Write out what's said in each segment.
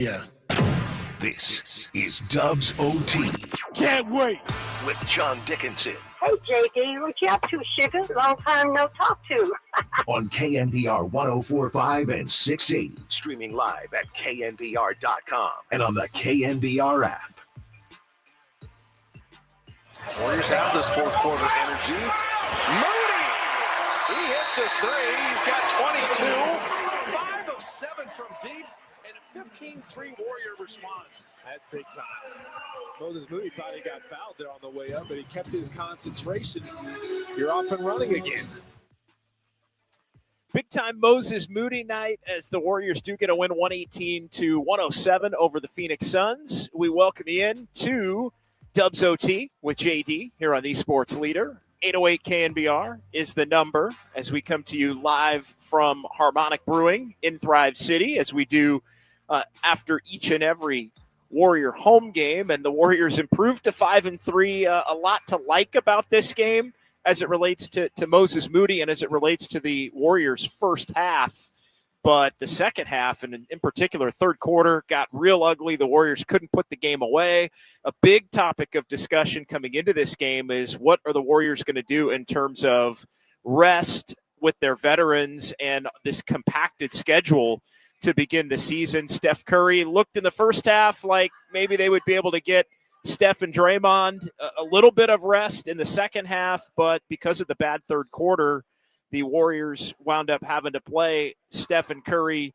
Yeah. This is Dubs OT. Can't wait. With John Dickinson. Hey, JD, what you up to, sugar? Long time no talk to. On KNBR 104.5 and 680. Streaming live at KNBR.com and on the KNBR app. Warriors have this fourth quarter energy. Moody! He hits a three. He's got 22. 5 of 7 from deep. And a 15-3 Warrior response. That's big time. Moses Moody thought he got fouled there on the way up, but he kept his concentration. You're off and running again. Big time Moses Moody night as the Warriors do get a win 118-107 over the Phoenix Suns. We welcome you in to Dubs OT with JD here on the Sports Leader. 808 KNBR is the number as we come to you live from Harmonic Brewing in Thrive City as we do after each and every Warrior home game. And the Warriors improved to 5-3. A lot to like about this game as it relates to Moses Moody and as it relates to the Warriors' first half. But the second half, and in particular, third quarter, got real ugly. The Warriors couldn't put the game away. A big topic of discussion coming into this game is what are the Warriors going to do in terms of rest with their veterans and this compacted schedule to begin the season. Steph Curry looked in the first half like maybe they would be able to get Steph and Draymond a little bit of rest in the second half, but because of the bad third quarter, the Warriors wound up having to play Steph and Curry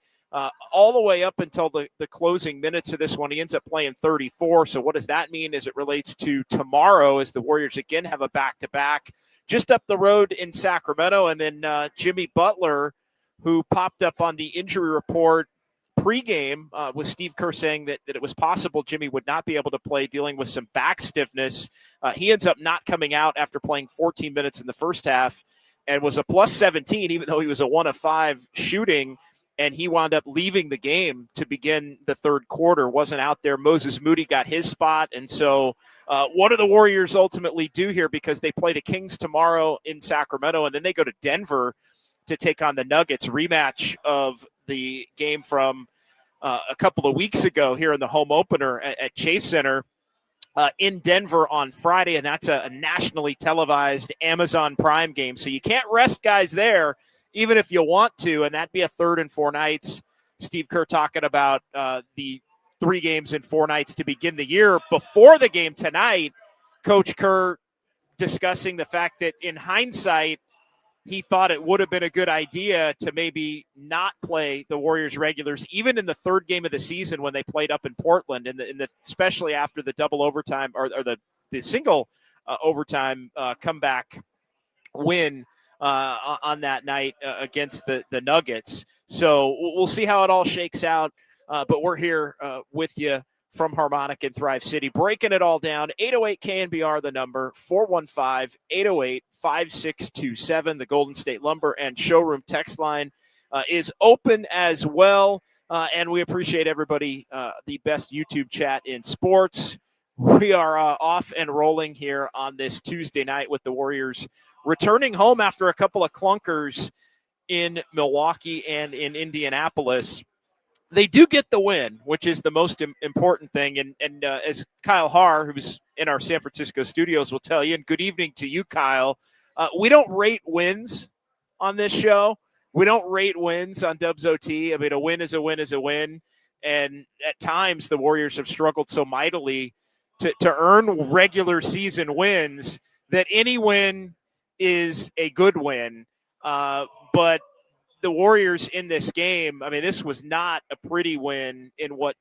all the way up until the closing minutes of this one. He ends up playing 34. So what does that mean as it relates to tomorrow as the Warriors again have a back-to-back just up the road in Sacramento? And then Jimmy Butler, who popped up on the injury report pregame with Steve Kerr saying that it was possible Jimmy would not be able to play, dealing with some back stiffness. He ends up not coming out after playing 14 minutes in the first half and was a plus 17, even though he was a 1 of 5 shooting, and he wound up leaving the game to begin the third quarter, wasn't out there. Moses Moody got his spot, and so what do the Warriors ultimately do here? Because they play the Kings tomorrow in Sacramento, and then they go to Denver to take on the Nuggets, rematch of the game from a couple of weeks ago here in the home opener at Chase Center. In Denver on Friday, and that's a nationally televised Amazon Prime game. So you can't rest guys there, even if you want to, and that'd be a 3rd and 4 nights. Steve Kerr talking about the 3 games in 4 nights to begin the year. Before the game tonight, Coach Kerr discussing the fact that in hindsight, he thought it would have been a good idea to maybe not play the Warriors regulars, even in the 3rd game of the season when they played up in Portland, especially after the double overtime or the single overtime comeback win on that night against the Nuggets. So we'll see how it all shakes out. But we're here with you from Harmonic in Thrive City, breaking it all down. 808 KNBR, the number, 415-808-5627. The Golden State Lumber and Showroom text line is open as well. And we appreciate everybody, the best YouTube chat in sports. We are off and rolling here on this Tuesday night with the Warriors returning home after a couple of clunkers in Milwaukee and in Indianapolis. They do get the win, which is the most important thing. And as Kyle Haar, who's in our San Francisco studios, will tell you, and good evening to you, Kyle, we don't rate wins on this show. We don't rate wins on Dubs OT. I mean, a win is a win is a win. And at times, the Warriors have struggled so mightily to earn regular season wins that any win is a good win. But the Warriors in this game, I mean, this was not a pretty win in what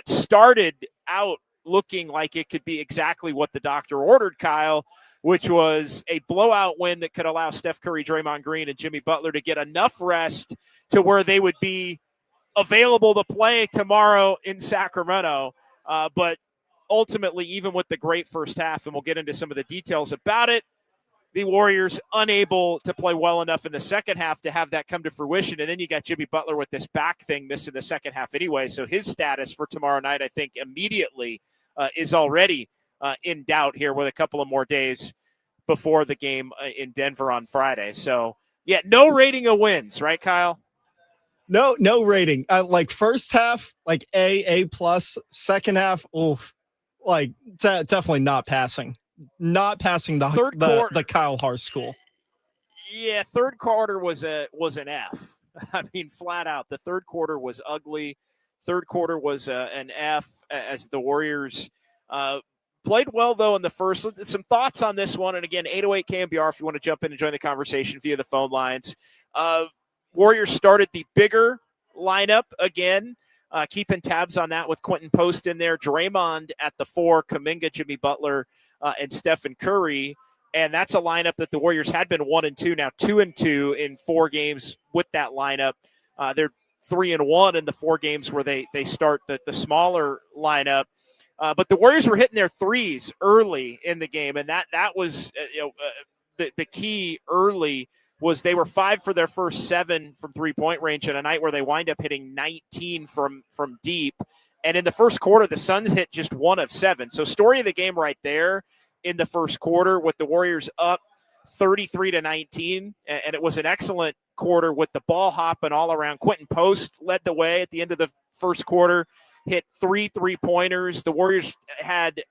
started out looking like it could be exactly what the doctor ordered, Kyle, which was a blowout win that could allow Steph Curry, Draymond Green, and Jimmy Butler to get enough rest to where they would be available to play tomorrow in Sacramento. But ultimately, even with the great first half, and we'll get into some of the details about it, the Warriors unable to play well enough in the second half to have that come to fruition. And then you got Jimmy Butler with this back thing missing the second half anyway. So his status for tomorrow night, I think, immediately is already in doubt here with a couple of more days before the game in Denver on Friday. So, yeah, no rating of wins, right, Kyle? No rating. Like first half, like A plus. Second half, oof. Like definitely not passing. Not passing the Kyle Har school. Yeah, third quarter was an F. I mean, flat out. The third quarter was ugly. Third quarter was an F as the Warriors played well, though, in the first. Some thoughts on this one. And again, 808 KNBR if you want to jump in and join the conversation via the phone lines. Warriors started the bigger lineup again, keeping tabs on that with Quentin Post in there. Draymond at the 4, Kuminga, Jimmy Butler, and Stephen Curry. And that's a lineup that the Warriors had been 1-2, now 2-2 in 4 games with that lineup. They're 3-1 in the 4 games where they start the smaller lineup. But the Warriors were hitting their threes early in the game, and that was the key early was they were 5 for their first 7 from three-point range in a night where they wind up hitting 19 from deep. And in the first quarter, the Suns hit just 1 of 7. So story of the game right there in the first quarter with the Warriors up 33-19, and it was an excellent quarter with the ball hopping all around. Quentin Post led the way at the end of the first quarter, hit 3 3-pointers. The Warriors had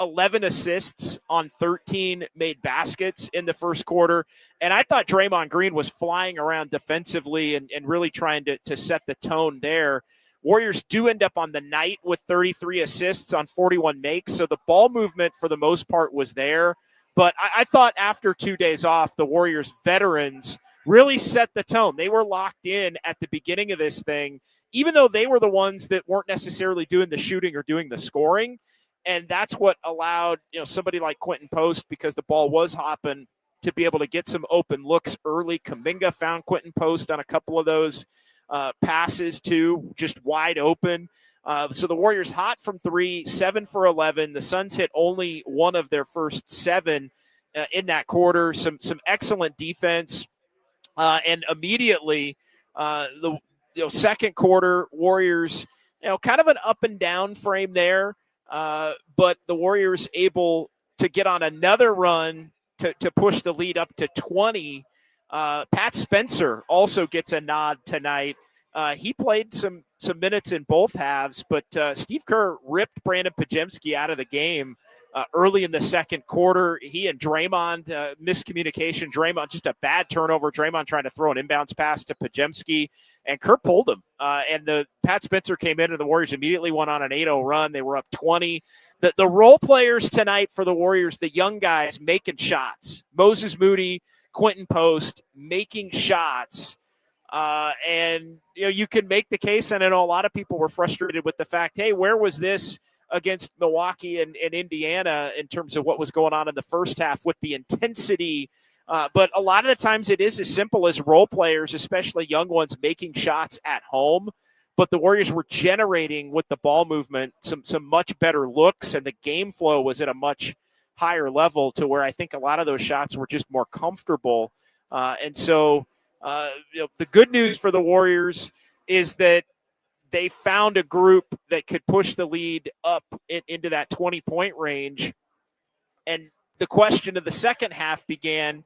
11 assists on 13 made baskets in the first quarter. And I thought Draymond Green was flying around defensively and really trying to set the tone there. Warriors do end up on the night with 33 assists on 41 makes. So the ball movement for the most part was there. But I thought after 2 days off, the Warriors veterans really set the tone. They were locked in at the beginning of this thing, even though they were the ones that weren't necessarily doing the shooting or doing the scoring. And that's what allowed, somebody like Quentin Post, because the ball was hopping, to be able to get some open looks early. Kuminga found Quentin Post on a couple of those passes too, just wide open. So the Warriors hot from 3, 7 for 11. The Suns hit only 1 of their first 7 in that quarter. Some excellent defense, and immediately the second quarter Warriors, kind of an up and down frame there. But the Warriors able to get on another run to push the lead up to 20. Pat Spencer also gets a nod tonight. He played some minutes in both halves, but Steve Kerr ripped Brandon Podziemski out of the game early in the second quarter. He and Draymond, miscommunication. Draymond, just a bad turnover. Draymond trying to throw an inbounds pass to Podziemski, and Kerr pulled him. And the Pat Spencer came in, and the Warriors immediately went on an 8-0 run. They were up 20. The role players tonight for the Warriors, the young guys making shots. Moses Moody, Quentin Post making shots. And you can make the case, and I know a lot of people were frustrated with the fact, hey, where was this against Milwaukee and Indiana in terms of what was going on in the first half with the intensity? But a lot of the times it is as simple as role players, especially young ones, making shots at home. But the Warriors were generating with the ball movement some much better looks, and the game flow was at a much higher level to where I think a lot of those shots were just more comfortable. And so the good news for the Warriors is that they found a group that could push the lead up into that 20-point range. And the question of the second half began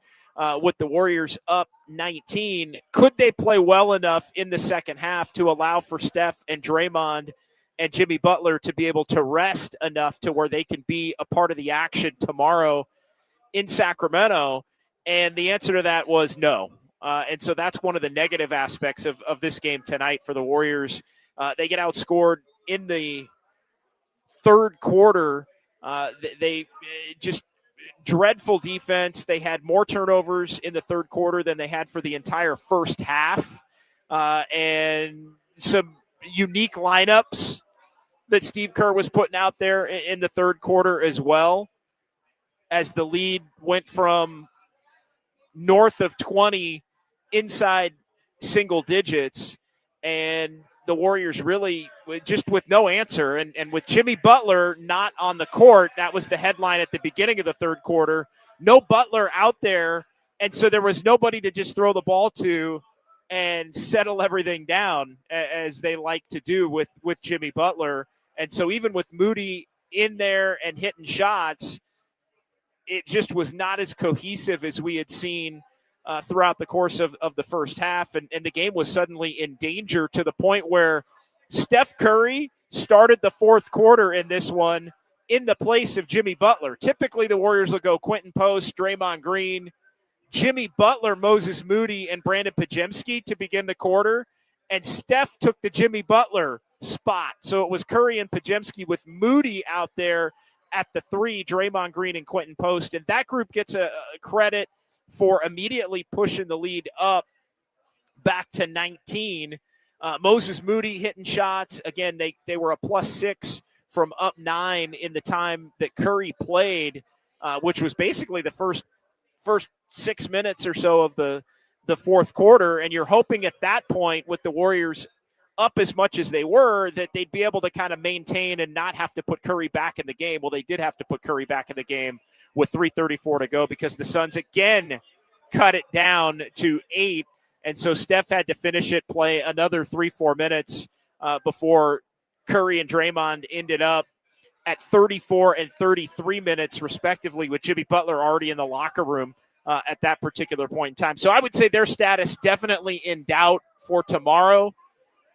with the Warriors up 19. Could they play well enough in the second half to allow for Steph and Draymond and Jimmy Butler to be able to rest enough to where they can be a part of the action tomorrow in Sacramento? And the answer to that was no. And so that's one of the negative aspects of this game tonight for the Warriors. They get outscored in the third quarter. They just dreadful defense. They had more turnovers in the third quarter than they had for the entire first half. And some unique lineups that Steve Kerr was putting out there in the third quarter as well, as the lead went from north of 20 inside single digits, and the Warriors really just with no answer. And with Jimmy Butler not on the court, that was the headline at the beginning of the third quarter. No Butler out there, and so there was nobody to just throw the ball to and settle everything down as they like to do with Jimmy Butler. And so even with Moody in there and hitting shots, it just was not as cohesive as we had seen throughout the course of the first half, and the game was suddenly in danger to the point where Steph Curry started the fourth quarter in this one in the place of Jimmy Butler. Typically, the Warriors will go Quentin Post, Draymond Green, Jimmy Butler, Moses Moody, and Brandon Podziemski to begin the quarter, and Steph took the Jimmy Butler spot. So it was Curry and Podziemski with Moody out there at the three, Draymond Green and Quentin Post, and that group gets a credit for immediately pushing the lead up back to 19. Moses Moody hitting shots. Again, they were a +6 from up 9 in the time that Curry played, which was basically the first 6 minutes or so of the fourth quarter. And you're hoping at that point, with the Warriors up as much as they were, that they'd be able to kind of maintain and not have to put Curry back in the game. Well, they did have to put Curry back in the game with 3:34 to go because the Suns again cut it down to 8. And so Steph had to finish it, play another 3-4 minutes before Curry and Draymond ended up at 34 and 33 minutes, respectively, with Jimmy Butler already in the locker room at that particular point in time. So I would say their status definitely in doubt for tomorrow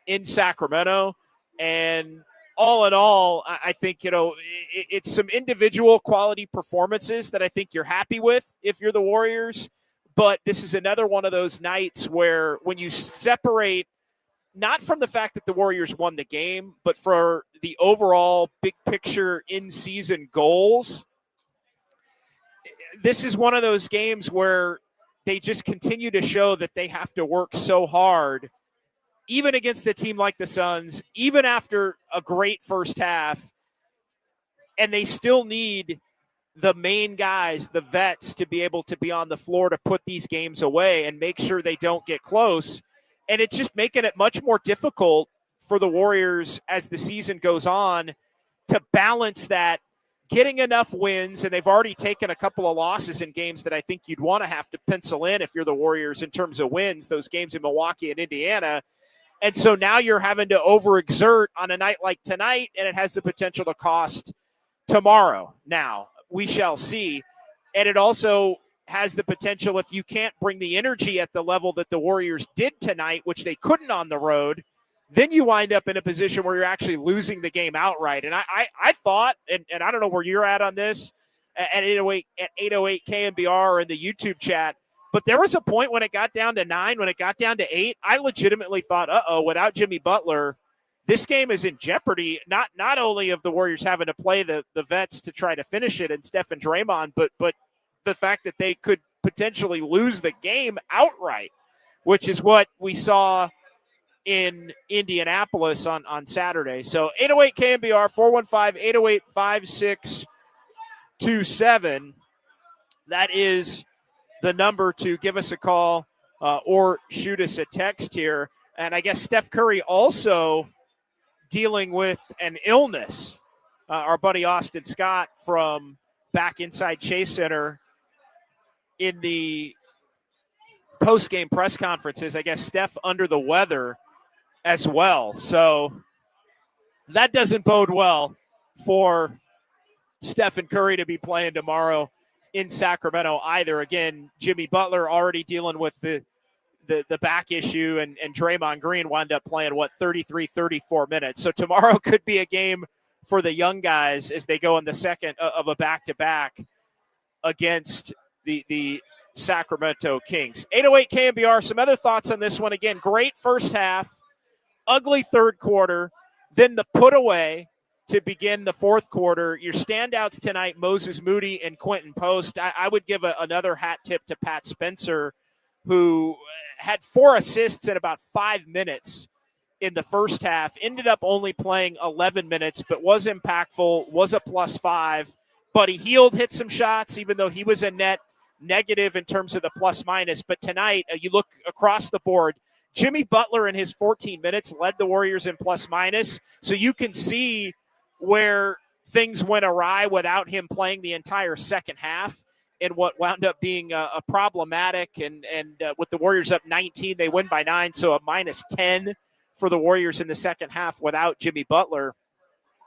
in Sacramento. And all in all, I think, it's some individual quality performances that I think you're happy with if you're the Warriors. But this is another one of those nights where when you separate, not from the fact that the Warriors won the game, but for the overall big picture in-season goals, this is one of those games where they just continue to show that they have to work so hard, even against a team like the Suns, even after a great first half, and they still need the main guys, the vets, to be able to be on the floor to put these games away and make sure they don't get close. And it's just making it much more difficult for the Warriors as the season goes on to balance that, getting enough wins. And they've already taken a couple of losses in games that I think you'd want to have to pencil in if you're the Warriors in terms of wins, those games in Milwaukee and Indiana. And so now you're having to overexert on a night like tonight, and it has the potential to cost tomorrow. Now, we shall see. And it also has the potential, if you can't bring the energy at the level that the Warriors did tonight, which they couldn't on the road, then you wind up in a position where you're actually losing the game outright. And I thought, and I don't know where you're at on this, at 808 KNBR or in the YouTube chat, but there was a point when it got down to 9, when it got down to 8, I legitimately thought, without Jimmy Butler, this game is in jeopardy, not only of the Warriors having to play the vets to try to finish it and Steph and Draymond, but the fact that they could potentially lose the game outright, which is what we saw in Indianapolis on Saturday. So 808 KNBR, 415-808-5627. That is the number to give us a call or shoot us a text here. And I guess Steph Curry also dealing with an illness. Our buddy Austin Scott from back inside Chase Center in the post-game press conferences, I guess Steph under the weather as well. So that doesn't bode well for Steph and Curry to be playing tomorrow in Sacramento either. Again, Jimmy Butler already dealing with the back issue, and Draymond Green wound up playing, 33, 34 minutes. So tomorrow could be a game for the young guys as they go in the second of a back-to-back against the Sacramento Kings. 808 KNBR, some other thoughts on this one. Again, great first half, ugly third quarter, then the put away to begin the fourth quarter. Your standouts tonight, Moses Moody and Quentin Post. I would give another hat tip to Pat Spencer, who had 4 assists in about 5 minutes in the first half, ended up only playing 11 minutes, but was impactful, was a +5. Buddy Hield hit some shots, even though he was a net negative in terms of the plus-minus. But tonight, you look across the board, Jimmy Butler in his 14 minutes led the Warriors in plus-minus. So you can see where things went awry without him playing the entire second half, and what wound up being a problematic. And with the Warriors up 19, they win by 9, so a -10 for the Warriors in the second half without Jimmy Butler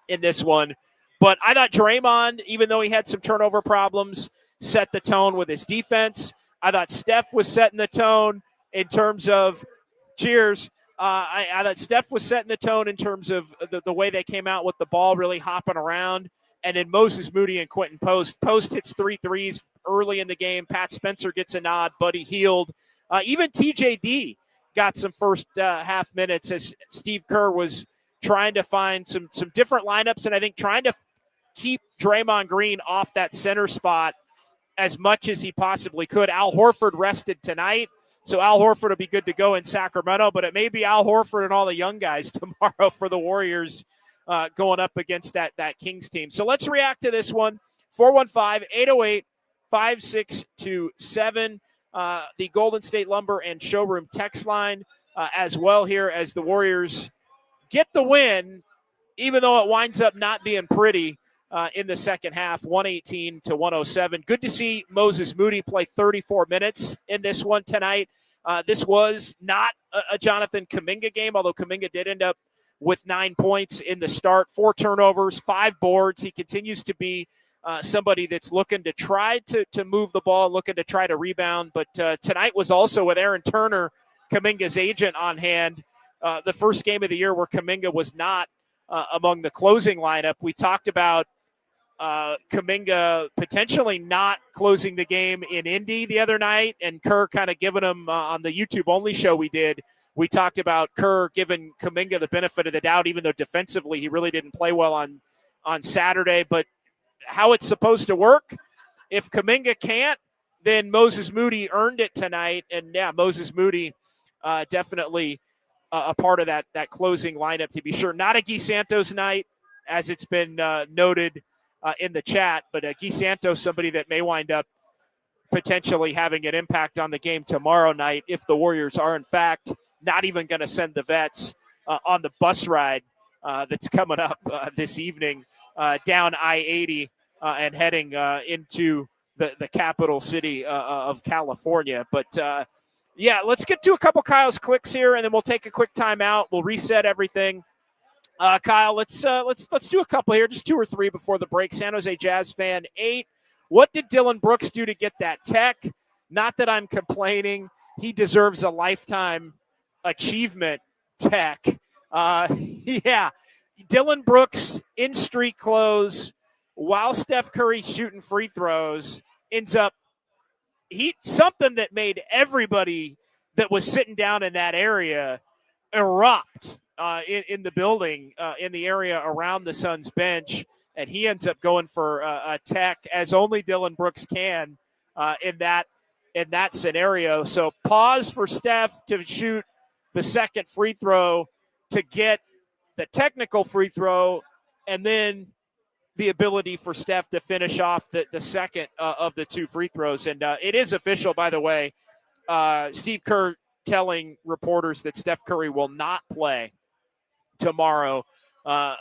in this one. But I thought Draymond, even though he had some turnover problems, set the tone with his defense. I thought Steph was setting the tone in terms of cheers. I thought Steph was setting the tone in terms of the way they came out with the ball really hopping around. And then Moses Moody and Quentin Post. Post hits 3 threes early in the game. Pat Spencer gets a nod. Buddy Hield. Even TJD got some first half minutes as Steve Kerr was trying to find some different lineups, and I think trying to keep Draymond Green off that center spot as much as he possibly could. Al Horford rested tonight, so Al Horford will be good to go in Sacramento, but it may be Al Horford and all the young guys tomorrow for the Warriors going up against that Kings team. So let's react to this one. 415-808-5627. The Golden State Lumber and Showroom text line as well here as the Warriors get the win, even though it winds up not being pretty in the second half, 118-107. Good to see Moses Moody play 34 minutes in this one tonight. This was not a Jonathan Kuminga game, although Kuminga did end up with 9 points in the start, 4 turnovers, 5 boards. He continues to be somebody that's looking to try to move the ball, looking to try to rebound. But tonight was also with Aaron Turner, Kuminga's agent, on hand. The first game of the year where Kuminga was not among the closing lineup. We talked about Kuminga potentially not closing the game in Indy the other night, and Kerr kind of giving him on the YouTube-only show we did. We talked about Kerr giving Kuminga the benefit of the doubt, even though defensively he really didn't play well on Saturday. But how it's supposed to work, if Kuminga can't, then Moses Moody earned it tonight. And, yeah, Moses Moody definitely a part of that closing lineup, to be sure. Not a Guy Santos night, as it's been noted in the chat, but Guy Santos, somebody that may wind up potentially having an impact on the game tomorrow night if the Warriors are, in fact, not even going to send the vets on the bus ride that's coming up this evening down I-80 and heading into the capital city of California. But, yeah, let's get to a couple Kyle's clicks here, and then we'll take a quick timeout. We'll reset everything. Kyle, let's do a couple here, just 2 or 3 before the break. San Jose Jazz fan 8. What did Dylan Brooks do to get that tech? Not that I'm complaining. He deserves a lifetime achievement tech. Yeah, Dylan Brooks in street clothes while Steph Curry shooting free throws ends up something that made everybody that was sitting down in that area erupt in the building, in the area around the Suns bench. And he ends up going for a tech, as only Dylan Brooks can in that scenario. So pause for Steph to shoot the second free throw to get the technical free throw, and then the ability for Steph to finish off the second of the 2 free throws. And it is official, by the way. Steve Kerr telling reporters that Steph Curry will not play tomorrow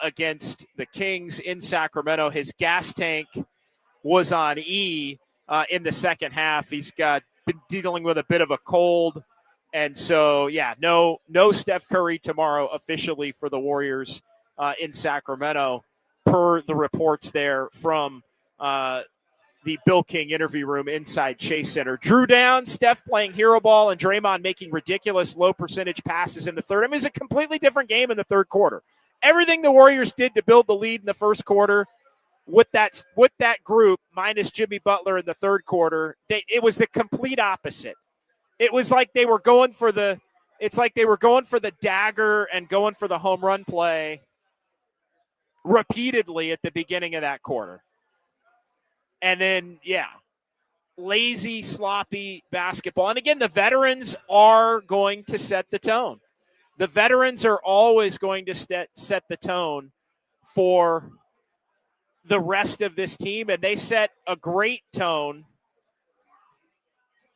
against the Kings in Sacramento. His gas tank was on E in the second half. He's been dealing with a bit of a cold. And so, yeah, no Steph Curry tomorrow officially for the Warriors in Sacramento, per the reports there from the Bill King interview room inside Chase Center. Drew down, Steph playing hero ball, and Draymond making ridiculous low percentage passes in the third. I mean, it's a completely different game in the third quarter. Everything the Warriors did to build the lead in the first quarter with that group, minus Jimmy Butler in the third quarter, it was the complete opposite. It was like they were going for the dagger and going for the home run play repeatedly at the beginning of that quarter. And then, yeah, lazy, sloppy basketball. And again, the veterans are going to set the tone. The veterans are always going to set the tone for the rest of this team, and they set a great tone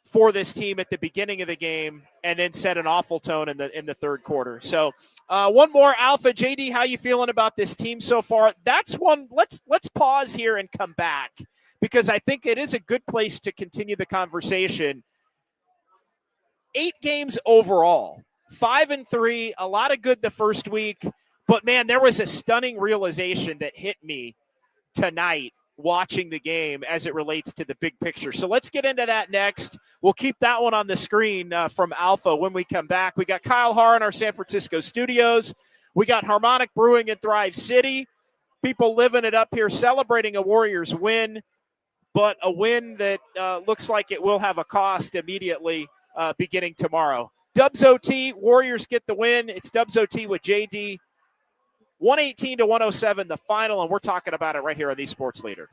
for this team at the beginning of the game, and then set an awful tone in the third quarter. So, one more, Alpha. JD, how you feeling about this team so far? That's one. Let's pause here and come back, because I think it is a good place to continue the conversation. 8 games overall, 5-3, a lot of good the first week, but man, there was a stunning realization that hit me tonight watching the game as it relates to the big picture. So let's get into that next. We'll keep that one on the screen from Alpha when we come back. We got Kyle Harr in our San Francisco studios. We got Harmonic Brewing in Thrive City. People living it up here, celebrating a Warriors win, but a win that looks like it will have a cost immediately beginning tomorrow. Dubs OT, Warriors get the win. It's Dubs OT with JD. 118-107, the final, and we're talking about it right here on the Sports Leader.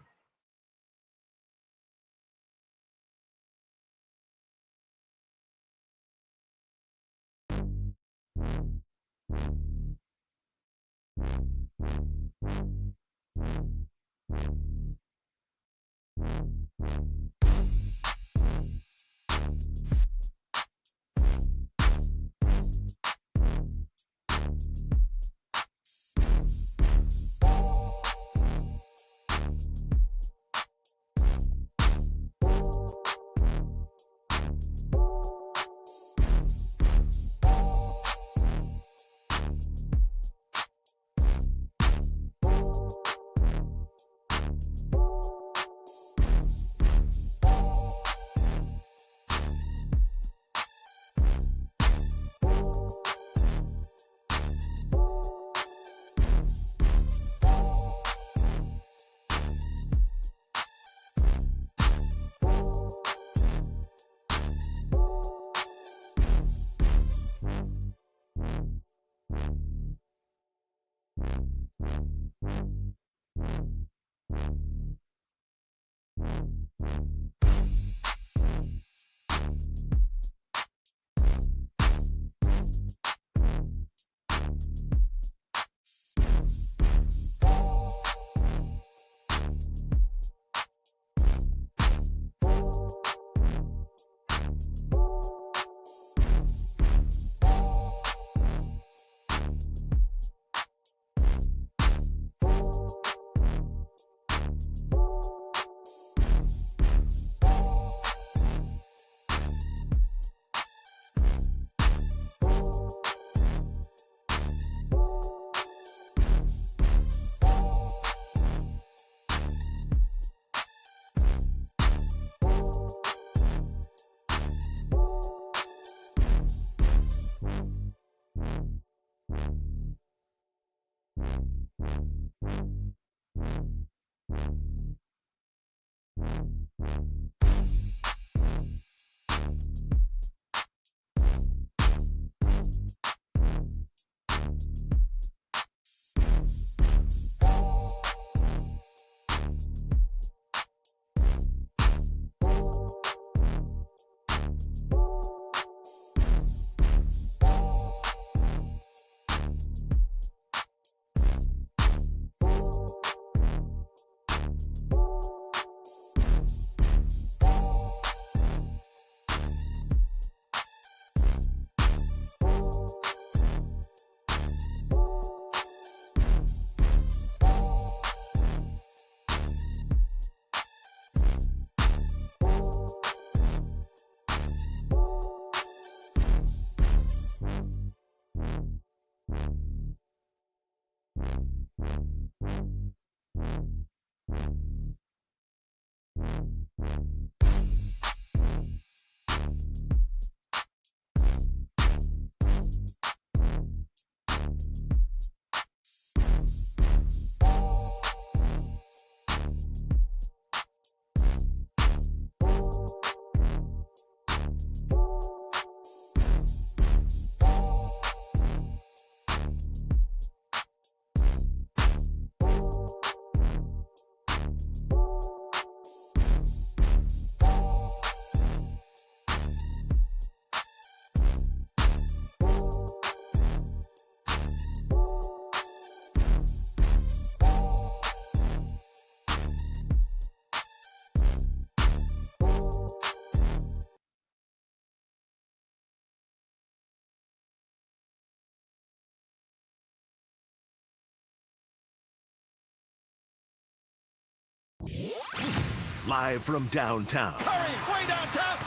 Live from downtown. Hurry, way downtown.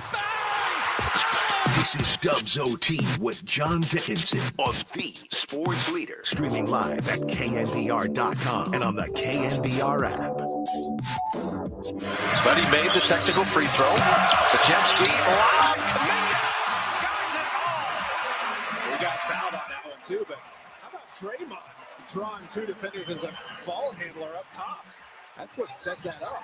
Bang! This is Dubs OT with John Dickinson on the Sports Leader. Streaming live at KNBR.com and on the KNBR app. But he made the technical free throw. Pajemski, lob, Kuminga, got it all. We got fouled on that one too, but how about Draymond drawing two defenders as a ball handler up top? That's what set that up.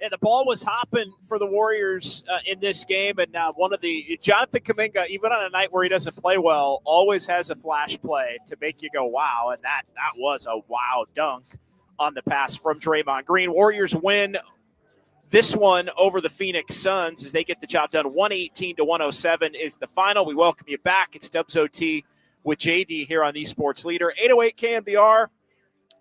And the ball was hopping for the Warriors in this game. And Jonathan Kuminga, even on a night where he doesn't play well, always has a flash play to make you go, wow. And that was a wow dunk on the pass from Draymond Green. Warriors win this one over the Phoenix Suns as they get the job done. 118-107 is the final. We welcome you back. It's Dubs OT with JD here on the Sports Leader. 808 KNBR,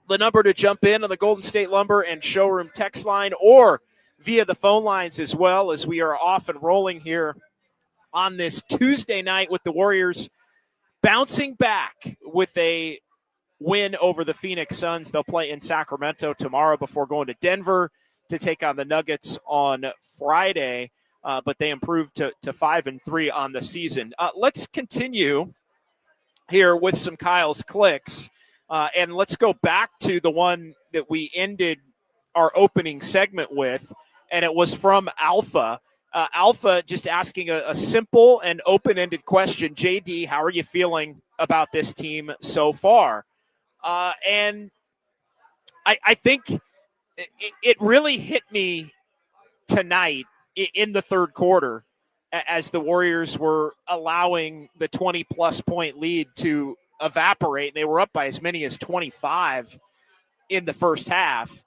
the number to jump in on the Golden State Lumber and Showroom text line, or via the phone lines as well, as we are off and rolling here on this Tuesday night with the Warriors bouncing back with a win over the Phoenix Suns. They'll play in Sacramento tomorrow before going to Denver to take on the Nuggets on Friday, but they improved to 5-3 on the season. Let's continue here with some Kyle's Clicks, and let's go back to the one that we ended our opening segment with, and it was from Alpha. Alpha just asking a simple and open-ended question. JD, how are you feeling about this team so far? And I think it really hit me tonight in the third quarter as the Warriors were allowing the 20-plus point lead to evaporate. They were up by as many as 25 in the first half.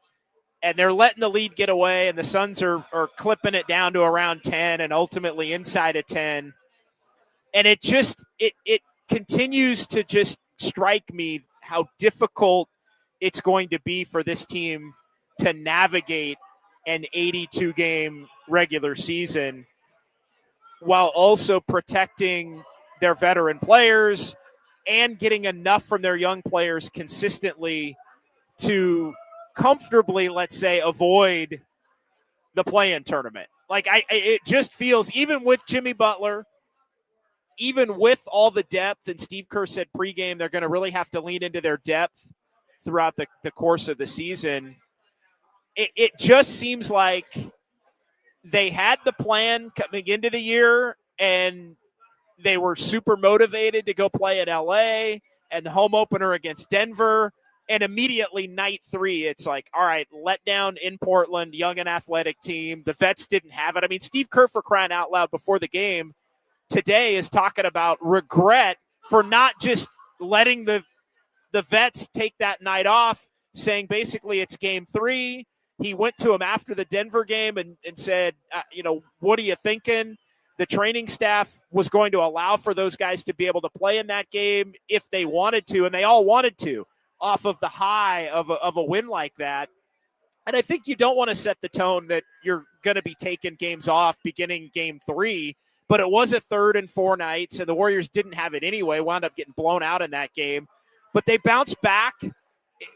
And they're letting the lead get away, and the Suns are clipping it down to around 10 and ultimately inside of 10. And it continues to just strike me how difficult it's going to be for this team to navigate an 82-game regular season while also protecting their veteran players and getting enough from their young players consistently to comfortably, let's say, avoid the play-in tournament. Like, it just feels, even with Jimmy Butler, even with all the depth, and Steve Kerr said pregame they're going to really have to lean into their depth throughout the course of the season. It just seems like they had the plan coming into the year, and they were super motivated to go play in LA and the home opener against Denver. And immediately night 3, it's like, all right, let down in Portland, young and athletic team. The vets didn't have it. I mean, Steve Kerr, for crying out loud, before the game today is talking about regret for not just letting the vets take that night off, saying basically it's game 3. He went to him after the Denver game and said, what are you thinking? The training staff was going to allow for those guys to be able to play in that game if they wanted to, and they all wanted to, off of the high of a win like that. And I think you don't want to set the tone that you're going to be taking games off beginning game 3, but it was a 3rd and 4 nights, and the Warriors didn't have it anyway, wound up getting blown out in that game. But they bounced back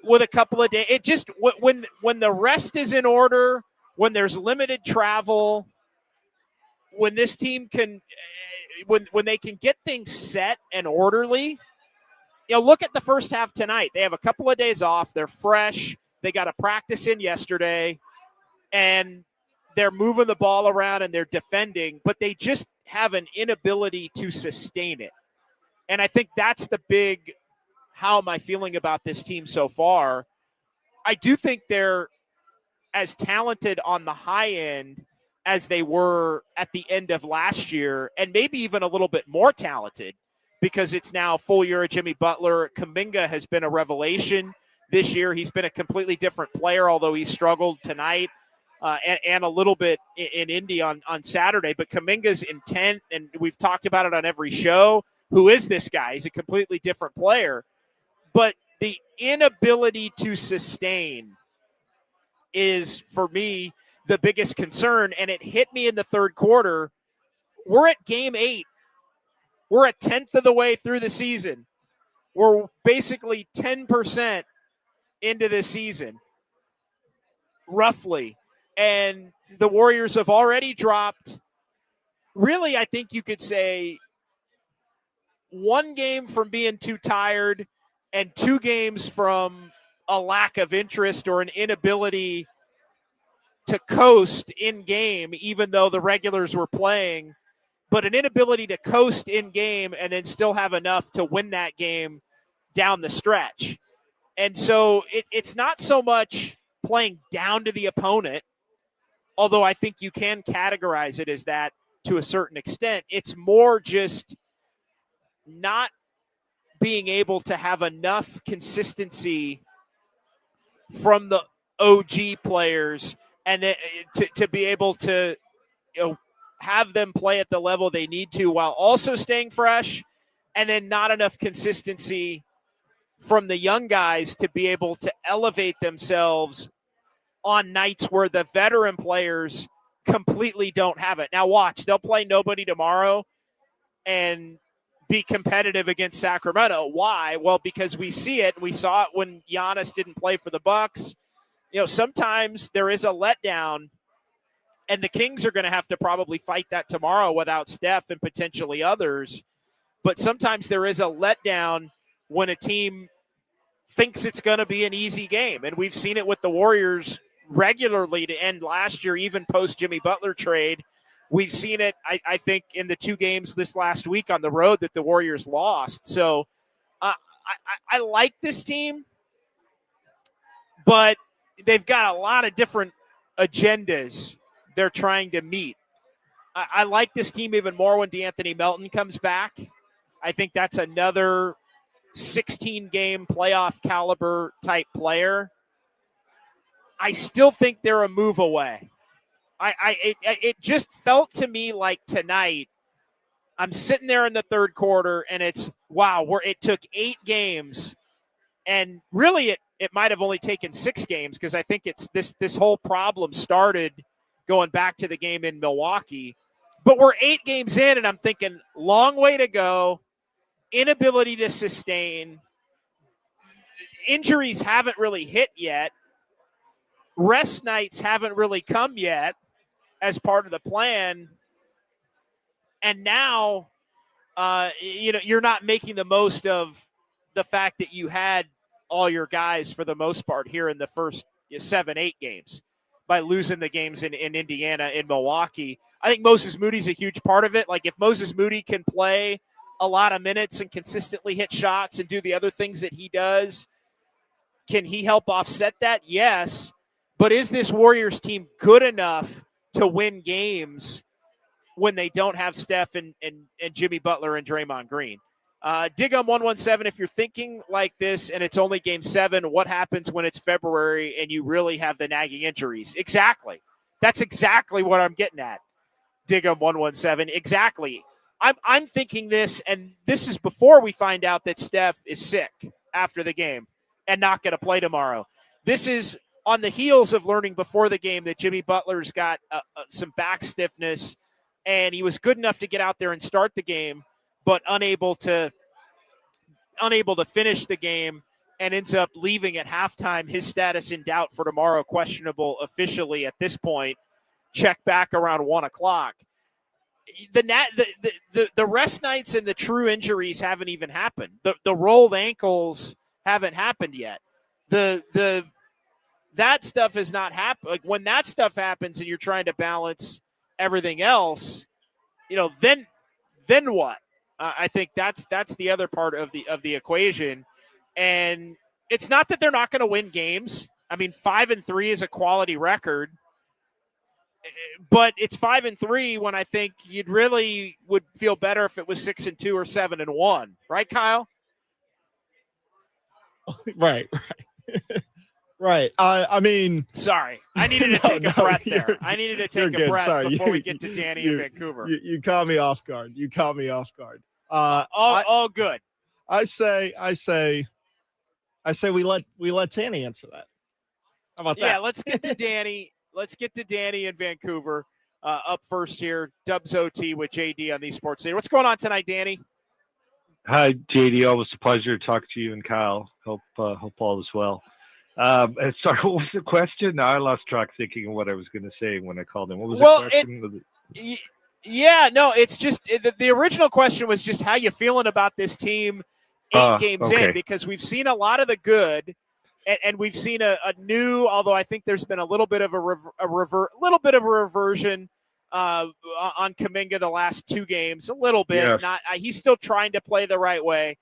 with a couple of days. It just, when the rest is in order, when there's limited travel, when this team can, when they can get things set and orderly. Look at the first half tonight. They have a couple of days off. They're fresh. They got a practice in yesterday, and they're moving the ball around and they're defending, but they just have an inability to sustain it. And I think that's the big, how am I feeling about this team so far? I do think they're as talented on the high end as they were at the end of last year, and maybe even a little bit more talented, because it's now a full year of Jimmy Butler. Kuminga has been a revelation this year. He's been a completely different player, although he struggled tonight and a little bit in Indy on Saturday. But Kuminga's intent, and we've talked about it on every show, who is this guy? He's a completely different player. But the inability to sustain is, for me, the biggest concern, and it hit me in the third quarter. We're at game 8. We're a 10th of the way through the season. We're basically 10% into this season, roughly. And the Warriors have already dropped really, I think you could say one game from being too tired and 2 games from a lack of interest or an inability to coast in game, even though the regulars were playing, but an inability to coast in game and then still have enough to win that game down the stretch. And so it's not so much playing down to the opponent, although I think you can categorize it as that to a certain extent. It's more just not being able to have enough consistency from the OG players and to be able to have them play at the level they need to while also staying fresh, and then not enough consistency from the young guys to be able to elevate themselves on nights where the veteran players completely don't have it. Now watch, they'll play nobody tomorrow and be competitive against Sacramento. Why? Well, because we see it. We saw it when Giannis didn't play for the Bucks. Sometimes there is a letdown, and the Kings are going to have to probably fight that tomorrow without Steph and potentially others. But sometimes there is a letdown when a team thinks it's going to be an easy game. And we've seen it with the Warriors regularly to end last year, even post Jimmy Butler trade. We've seen it, I think, in the 2 games this last week on the road that the Warriors lost. So I like this team, but they've got a lot of different agendas they're trying to meet. I like this team even more when DeAnthony Melton comes back. I think that's another 16-game playoff caliber type player. I still think they're a move away. It just felt to me like tonight, I'm sitting there in the third quarter, and it's, wow, it took 8 games, and really it might have only taken 6 games, because I think it's this whole problem started going back to the game in Milwaukee. But we're 8 games in, and I'm thinking, long way to go, inability to sustain, injuries haven't really hit yet, rest nights haven't really come yet as part of the plan, and now you're not making the most of the fact that you had all your guys for the most part here in the first 7-8 games by losing the games in Indiana and Milwaukee. I think Moses Moody's a huge part of it. Like, if Moses Moody can play a lot of minutes and consistently hit shots and do the other things that he does, can he help offset that? Yes. But is this Warriors team good enough to win games when they don't have Steph and Jimmy Butler and Draymond Green? Digum 117, if you're thinking like this and it's only game 7, what happens when it's February and you really have the nagging injuries? Exactly. That's exactly what I'm getting at. Digum 117. Exactly. I'm thinking this, and this is before we find out that Steph is sick after the game and not going to play tomorrow. This is on the heels of learning before the game that Jimmy Butler's got some back stiffness, and he was good enough to get out there and start the game, but unable to finish the game, and ends up leaving at halftime. His status in doubt for tomorrow, questionable officially at this point. Check back around 1 o'clock. The rest nights and the true injuries haven't even happened. The rolled ankles haven't happened yet. That stuff has not happened. Like, when that stuff happens and you're trying to balance everything else, then what? I think that's the other part of the equation. And it's not that they're not going to win games. I mean, 5-3 is a quality record, but it's 5-3 when I think you'd really would feel better if it was 6-2 or 7-1, right, Kyle? Right. Right. I mean, sorry, I needed to take a breath there. I needed to take a breath before we get to Danny in Vancouver. You caught me off guard. All good. I say we let Danny answer that. How about that? Yeah, let's get to Danny. Let's get to Danny in Vancouver. Up first here, Dubs OT with JD on the Sports Leader. What's going on tonight, Danny? Hi, JD. Always a pleasure to talk to you and Kyle. Hope all is well. Sorry, what was the question? I lost track thinking of what I was going to say when I called him. What was the question? Yeah, no, it's just the original question was just how you feeling about this team 8 games in, because we've seen a lot of the good, and we've seen a new, although I think there's been a little bit of a reversion on Kuminga the last 2 games, a little bit. Yes. Not he's still trying to play the right way.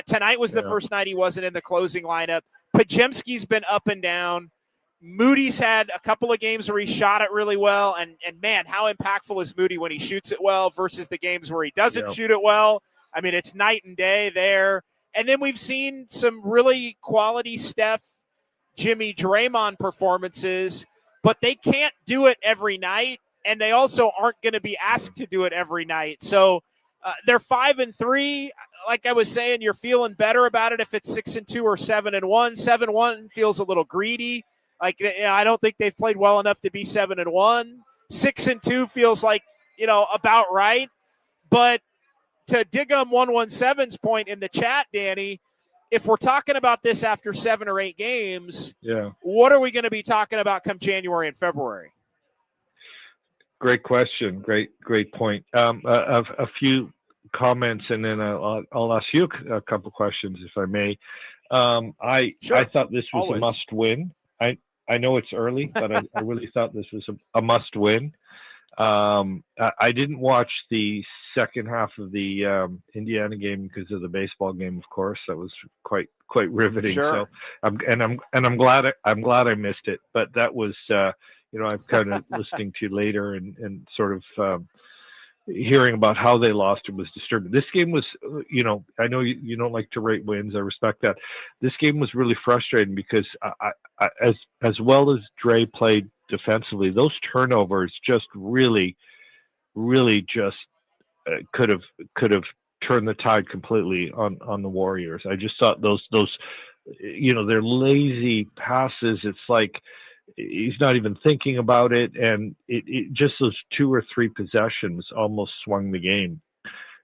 Tonight was the first night he wasn't in the closing lineup. Podziemski's been up and down. Moody's had a couple of games where he shot it really well, and man, how impactful is Moody when he shoots it well versus the games where he doesn't shoot it well? I mean, it's night and day there. And then we've seen some really quality Steph, Jimmy, Draymond performances, but they can't do it every night, and they also aren't going to be asked to do it every night. So they're 5-3. Like I was saying, you're feeling better about it if it's 6-2 or 7-1. 7-1 feels a little greedy. Like, I don't think they've played well enough to be 7-1. 6-2 feels like, about right. But to Digum 117's point in the chat, Danny, if we're talking about this after 7 or 8 games, what are we going to be talking about come January and February? Great question. Great point. A few comments, and then I'll ask you a couple questions, if I may. I thought this was a must win. I know it's early, but I really thought this was a must win. I didn't watch the second half of the Indiana game because of the baseball game, of course. That was quite riveting. Sure. So I'm glad I missed it. But that was I'm kind of listening to later and sort of hearing about how they lost. It was disturbing. This game was, I know you don't like to rate wins. I respect that. This game was really frustrating because I as well as Dre played defensively, those turnovers just really just could have turned the tide completely on the Warriors. I just thought those their lazy passes. It's like he's not even thinking about it, and it just those 2 or 3 possessions almost swung the game.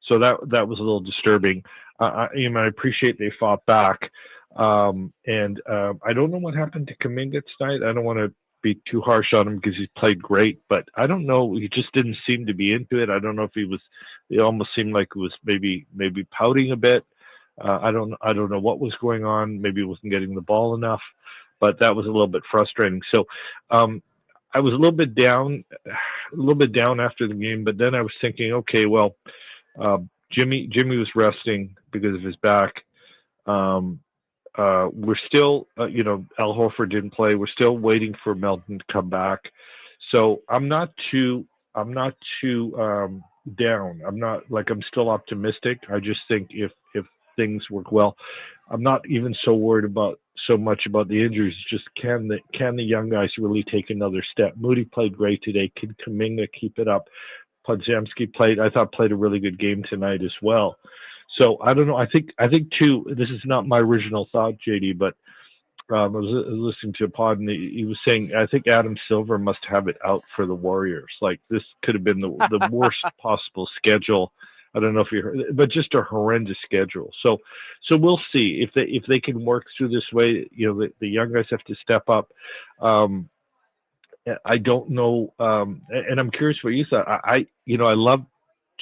So that was a little disturbing. I appreciate they fought back, and I don't know what happened to Kuminga tonight. I don't want to be too harsh on him because he's played great, but I don't know. He just didn't seem to be into it. I don't know if it almost seemed like it was maybe pouting a bit. I don't know what was going on. Maybe he wasn't getting the ball enough. But that was a little bit frustrating. So I was a little bit down after the game. But then I was thinking, okay, well, Jimmy was resting because of his back. We're still, Al Horford didn't play. We're still waiting for Melton to come back. So I'm not too down. I'm still optimistic. I just think if things work well, I'm not even so much about the injuries. Just can the young guys really take another step? Moody played great today. Can Kuminga keep it up? Podziemski played a really good game tonight as well. So I don't know. I think too. This is not my original thought, JD, but I was listening to a pod and he was saying I think Adam Silver must have it out for the Warriors. Like this could have been the worst possible schedule. I don't know if you heard, but just a horrendous schedule. So we'll see if they can work through this way. The young guys have to step up. I don't know, and I'm curious what you thought. I love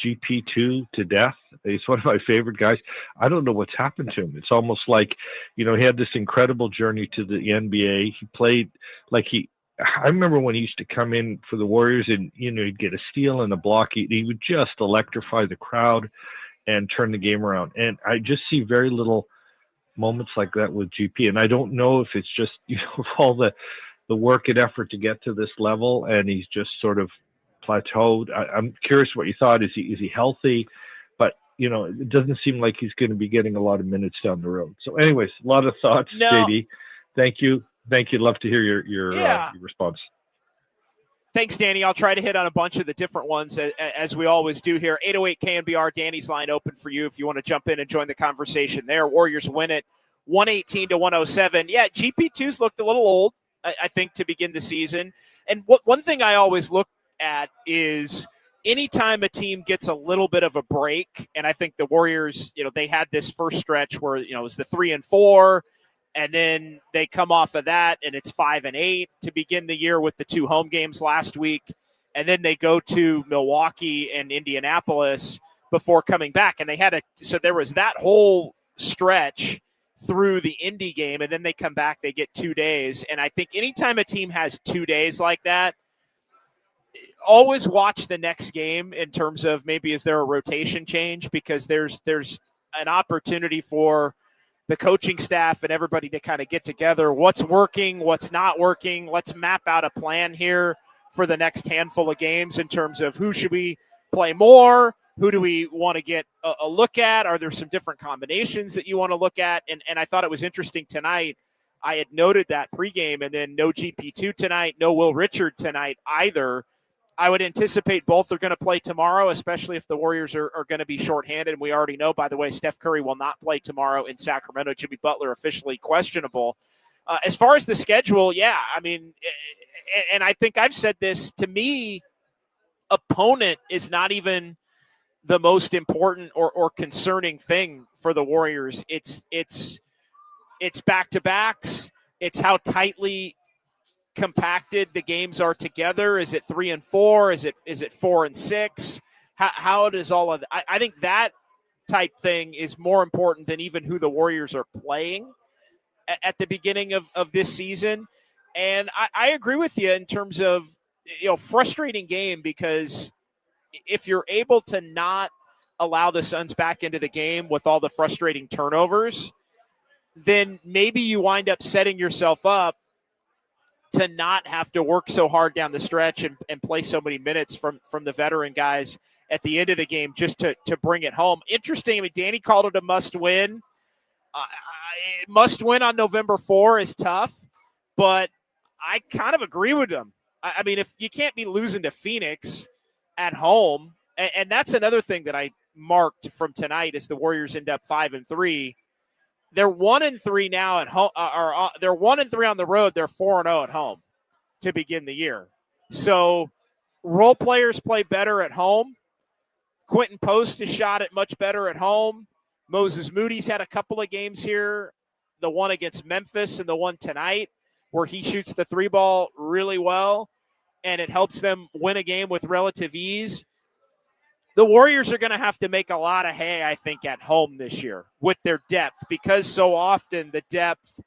GP2 to death. He's one of my favorite guys. I don't know what's happened to him. It's almost like he had this incredible journey to the NBA. He played like I remember when he used to come in for the Warriors and, he'd get a steal and a block. He would just electrify the crowd and turn the game around. And I just see very little moments like that with GP. And I don't know if it's just, all the work and effort to get to this level and he's just sort of plateaued. I'm curious what you thought. Is he healthy? But, it doesn't seem like he's going to be getting a lot of minutes down the road. So anyways, a lot of thoughts, JD. Thank you. Love to hear your response. Thanks, Danny. I'll try to hit on a bunch of the different ones as we always do here. 808 KNBR, Danny's line open for you if you want to jump in and join the conversation there. Warriors win it 118-107. Yeah, GP2's looked a little old, I think, to begin the season. And one thing I always look at is anytime a team gets a little bit of a break, and I think the Warriors, they had this first stretch where, it was the 3-4, and then they come off of that, and it's 5-8 to begin the year with the 2 home games last week. and then they go to Milwaukee and Indianapolis before coming back. And so there was that whole stretch through the Indy game, and then they come back, they get 2 days. And I think anytime a team has 2 days like that, always watch the next game in terms of maybe is there a rotation change, because there's an opportunity for the coaching staff and everybody to kind of get together. What's working, what's not working. Let's map out a plan here for the next handful of games in terms of who should we play more, who do we want to get a look at? Are there some different combinations that you want to look at? And I thought it was interesting tonight. I had noted that pregame, and then no GP2 tonight, no Will Richard tonight either. I would anticipate both are going to play tomorrow, especially if the Warriors are going to be shorthanded. And we already know, by the way, Steph Curry will not play tomorrow in Sacramento. Jimmy Butler officially questionable. As far as the schedule, yeah, I mean, and I think I've said this, to me, opponent is not even the most important or concerning thing for the Warriors. It's back-to-backs. It's how tightly compacted the games are together. Is it 3 and 4? Is it 4 and 6? How does all of that? I think that type thing is more important than even who the Warriors are playing at the beginning of this season. And I agree with you in terms of, frustrating game, because if you're able to not allow the Suns back into the game with all the frustrating turnovers, then maybe you wind up setting yourself up to not have to work so hard down the stretch and play so many minutes from the veteran guys at the end of the game just to bring it home. Interesting. I mean, Danny called it a must win. Must win on November 4 is tough, but I kind of agree with him. I mean, if you can't be losing to Phoenix at home, and that's another thing that I marked from tonight is the Warriors end up 5-3. They're 1-3 now at home, or they're 1-3 on the road. They're 4-0 at home to begin the year. So role players play better at home. Quentin Post is shot it much better at home. Moses Moody's had a couple of games here, the one against Memphis and the one tonight, where he shoots the 3-ball really well, and it helps them win a game with relative ease. The Warriors are going to have to make a lot of hay, I think, at home this year with their depth, because so often the depth,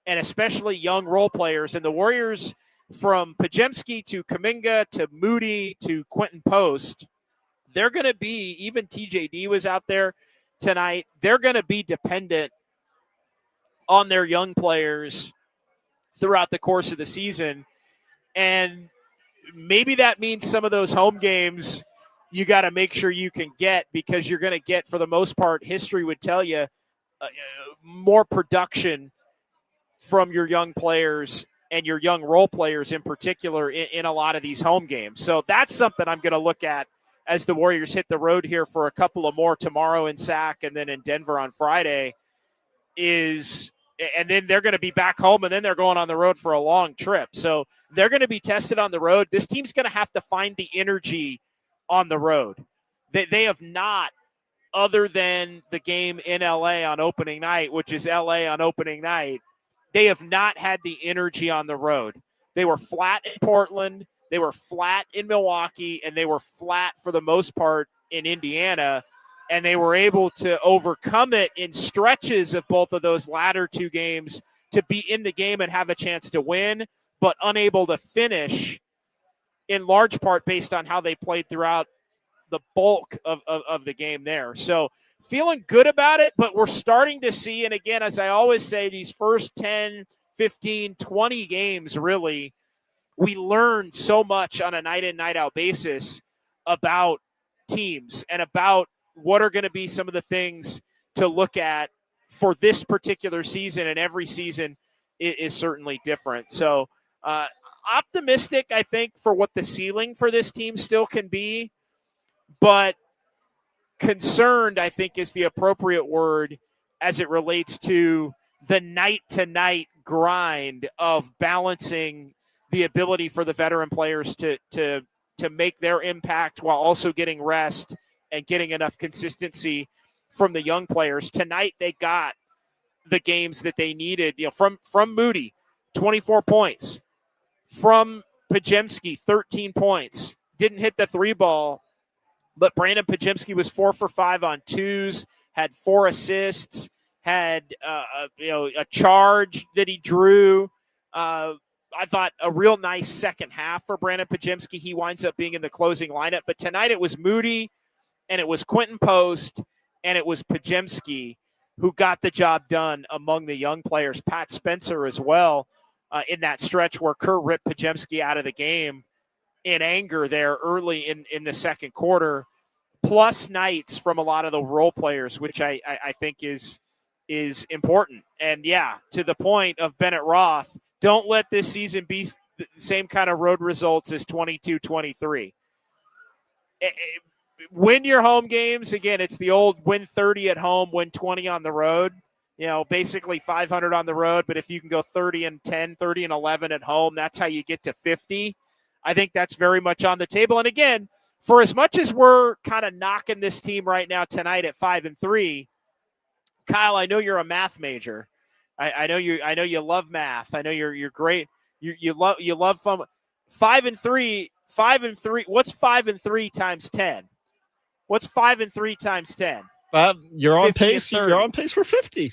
and especially young role players, and the Warriors from Podziemski to Kuminga to Moody to Quentin Post, they're going to be, even TJD was out there tonight, they're going to be dependent on their young players throughout the course of the season. And maybe that means some of those home games you got to make sure you can get, because you're going to get, for the most part, history would tell you, more production from your young players and your young role players in particular in a lot of these home games. So that's something I'm going to look at as the Warriors hit the road here for a couple of more tomorrow in Sac and then in Denver on Friday, and then they're going to be back home, and then they're going on the road for a long trip. So they're going to be tested on the road. This team's going to have to find the energy on the road. They have not, other than the game in LA on opening night, which is LA on opening night, they have not had the energy on the road. They were flat in Portland, they were flat in Milwaukee, and they were flat for the most part in Indiana, and they were able to overcome it in stretches of both of those latter two games to be in the game and have a chance to win, but unable to finish, in large part based on how they played throughout the bulk of the game there. So feeling good about it, but we're starting to see, and again, as I always say, these first 10, 15, 20 games, really, we learn so much on a night-in, night-out basis about teams and about what are going to be some of the things to look at for this particular season, and every season is certainly different. So optimistic, I think, for what the ceiling for this team still can be, but concerned, I think, is the appropriate word as it relates to the night-to-night grind of balancing the ability for the veteran players to make their impact while also getting rest and getting enough consistency from the young players. Tonight, they got the games that they needed, from Moody, 24 points, from Podziemski, 13 points. didn't hit the 3 ball, but Brandon Pajemski was 4 for 5 on twos, had 4 assists, had a charge that he drew. I thought a real nice second half for Brandon Pajemski. He winds up being in the closing lineup. But tonight it was Moody, and it was Quentin Post, and it was Pajemski who got the job done among the young players. Pat Spencer as well in that stretch where Kerr ripped Pajemski out of the game in anger there early in the second quarter. Plus nights from a lot of the role players, which I think is important. And, yeah, to the point of Bennett Roth, don't let this season be the same kind of road results as 22-23. Win your home games. Again, it's the old win 30 at home, win 20 on the road. Basically 500 on the road. But if you can go 30-10, 30-11 at home, that's how you get to 50. I think that's very much on the table. And, again, for as much as we're kind of knocking this team right now tonight at 5-3, Kyle, I know you're a math major. I know you love math. I know you're great. You love fun. 5-3. What's 5-3 times 10? What's 5-3 times 10? You're on pace. You're on pace for 50.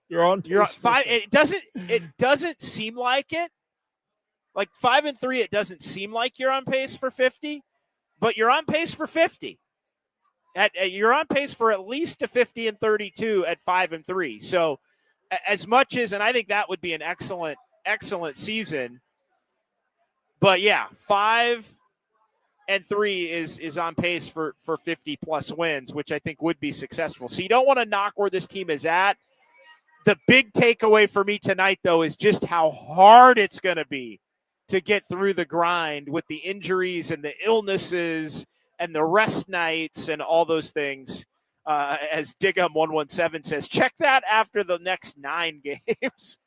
You're on pace. 5. It doesn't seem like it. Like 5-3, it doesn't seem like you're on pace for 50, but you're on pace for 50. You're on pace for at least a 50-32 at 5-3. So as much as, and I think that would be an excellent season. But yeah, 5-3 is on pace for 50 plus wins, which I think would be successful. So you don't want to knock where this team is at. The big takeaway for me tonight, though, is just how hard it's going to be to get through the grind with the injuries and the illnesses and the rest nights and all those things. As Diggum117 says, check that after the next 9 games.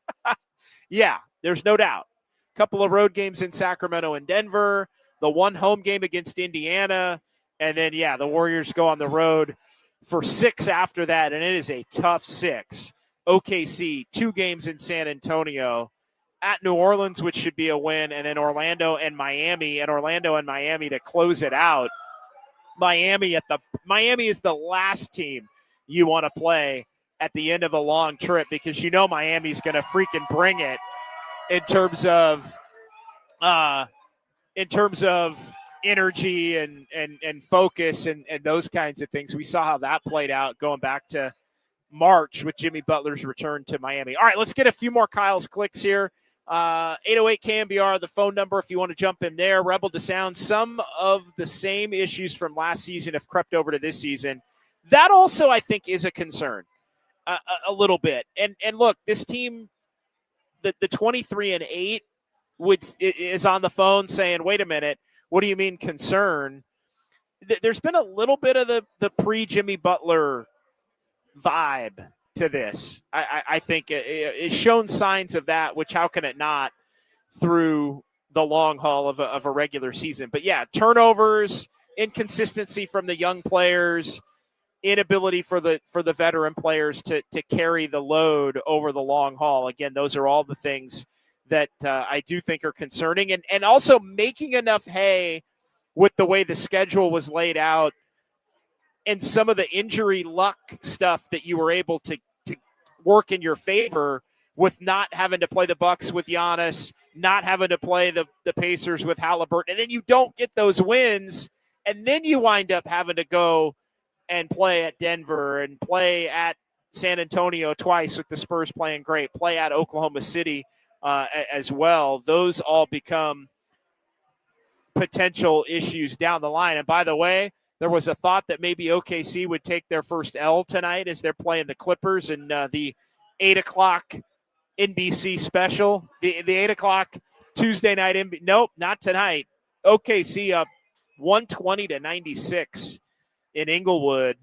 Yeah, there's no doubt. A couple of road games in Sacramento and Denver, the one home game against Indiana, and then, yeah, the Warriors go on the road for 6 after that, and it is a tough 6. OKC, 2 games in San Antonio, at New Orleans, which should be a win, and then Orlando and Miami to close it out. Miami is the last team you want to play at the end of a long trip because Miami's going to freaking bring it in terms of energy and focus and those kinds of things. We saw how that played out going back to March with Jimmy Butler's return to Miami. All right, let's get a few more Kyle's clicks here. 808 KNBR, the phone number if you want to jump in there. Rebel to Sound, some of the same issues from last season have crept over to this season. That also, I think, is a concern a little bit. And look, this team, the 23-8 is on the phone saying, wait a minute, what do you mean concern? There's been a little bit of the pre-Jimmy Butler vibe to this. I think it's shown signs of that, which how can it not through the long haul of a regular season. But, yeah, turnovers, inconsistency from the young players, inability for the veteran players to carry the load over the long haul. Again, those are all the things that I do think are concerning. And also making enough hay with the way the schedule was laid out and some of the injury luck stuff that you were able to work in your favor with not having to play the Bucks with Giannis, not having to play the Pacers with Halliburton. And then you don't get those wins, and then you wind up having to go and play at Denver and play at San Antonio twice with the Spurs playing great, play at Oklahoma City as well. Those all become potential issues down the line. And by the way, there was a thought that maybe OKC would take their first L tonight as they're playing the Clippers in the 8 o'clock NBC special. The 8 o'clock Tuesday night. Nope, not tonight. OKC up 120-96 in Inglewood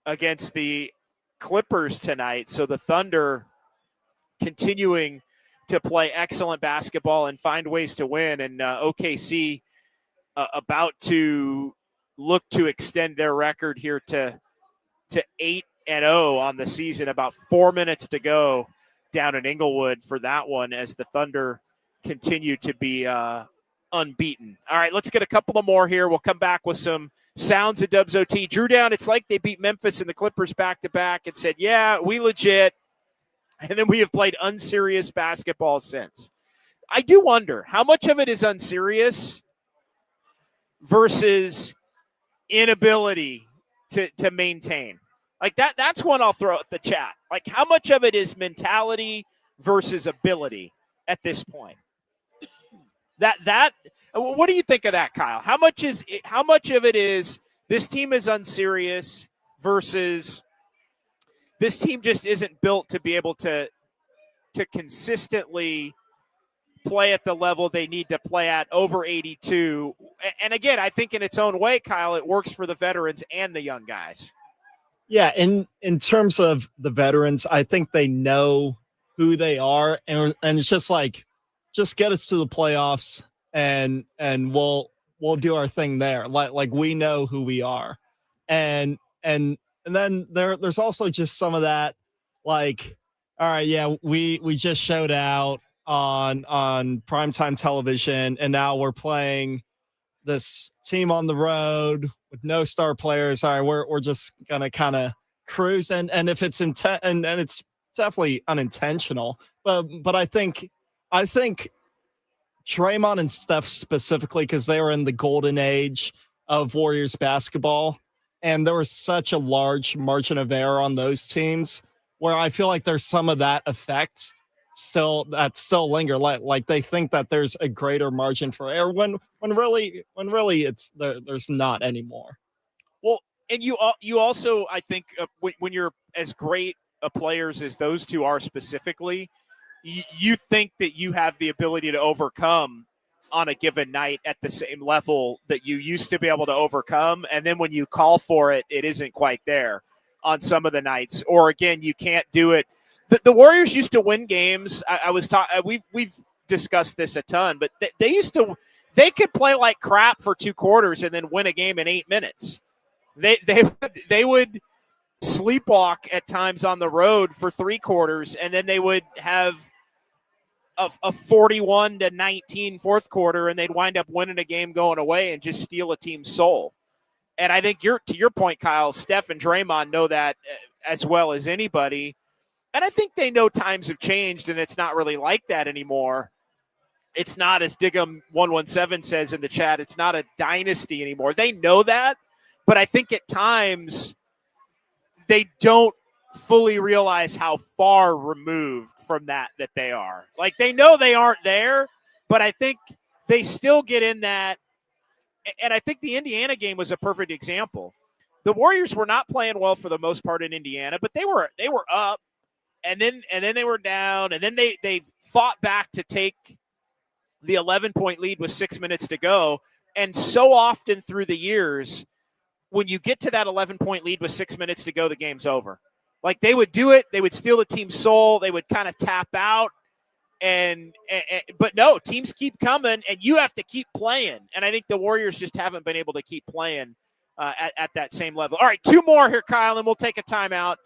against the Clippers tonight. So the Thunder continuing to play excellent basketball and find ways to win. And OKC about to look to extend their record here to 8-0 on the season. About 4 minutes to go down in Inglewood for that one as the Thunder continue to be unbeaten. All right, let's get a couple of more here. We'll come back with some sounds of Dubs OT. Drew down, it's like they beat Memphis and the Clippers back-to-back and said, yeah, we legit. And then we have played unserious basketball since. I do wonder how much of it is unserious versus inability to maintain. Like that's one I'll throw at the chat. Like how much of it is mentality versus ability at this point? That what do you think of that, Kyle? How much of it is this team is unserious versus this team just isn't built to be able to consistently play at the level they need to play at over 82. And again, I think in its own way, Kyle, it works for the veterans and the young guys. Yeah, in terms of the veterans, I think they know who they are, and it's just like, just get us to the playoffs, and we'll do our thing there. Like we know who we are, and then there's also just some of that, like, all right, yeah, we just showed out on primetime television, and now we're playing this team on the road with no star players. All right, we're just gonna kind of cruise, and if it's intent, and it's definitely unintentional, but I think Draymond and Steph specifically, because they were in the golden age of Warriors basketball, and there was such a large margin of error on those teams, where I feel like there's some of that effect still linger. Like they think that there's a greater margin for error when really it's there's not anymore. Well, and you also, I think, when you're as great a players as those two are specifically, you think that you have the ability to overcome on a given night at the same level that you used to be able to overcome. And then when you call for it, it isn't quite there on some of the nights, or again, you can't do it. The Warriors used to win games. We've discussed this a ton, but they could play like crap for 2 quarters and then win a game in 8 minutes. They would sleepwalk at times on the road for 3 quarters, and then they would have a 41-19 fourth quarter, and they'd wind up winning a game going away and just steal a team's soul. And I think to your point, Kyle, Steph and Draymond know that as well as anybody. And I think they know times have changed, and it's not really like that anymore. It's not, as Diggum117 says in the chat, it's not a dynasty anymore. They know that, but I think at times they don't fully realize how far removed from that they are. Like, they know they aren't there, but I think they still get in that. And I think the Indiana game was a perfect example. The Warriors were not playing well for the most part in Indiana, but they were up, and then they were down, and then they fought back to take the 11-point lead with 6 minutes to go. And so often through the years, when you get to that 11-point lead with 6 minutes to go, the game's over. Like, they would do it. They would steal the team's soul. They would kind of tap out. But no, teams keep coming, and you have to keep playing. And I think the Warriors just haven't been able to keep playing at that same level. All right, 2 more here, Kyle, and we'll take a timeout.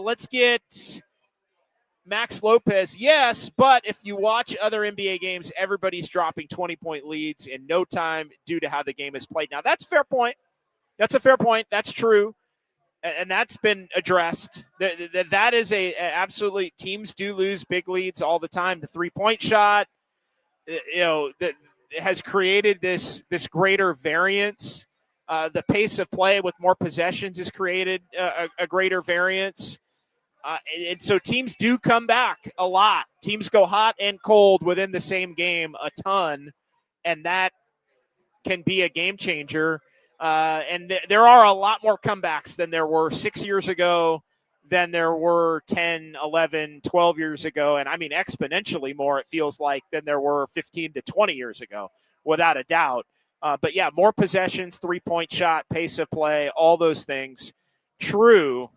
Let's get Max Lopez. Yes, but if you watch other NBA games, everybody's dropping 20-point leads in no time due to how the game is played. Now, that's a fair point. That's a fair point. That's true. And that's been addressed. That is absolutely, teams do lose big leads all the time. The 3-point shot, that has created this greater variance. The pace of play with more possessions has created a greater variance. And so teams do come back a lot. Teams go hot and cold within the same game a ton, and that can be a game changer. And there are a lot more comebacks than there were 6 years ago, than there were 10, 11, 12 years ago. And I mean, exponentially more, it feels like, than there were 15 to 20 years ago, without a doubt. But yeah, more possessions, 3-point shot, pace of play, all those things. True.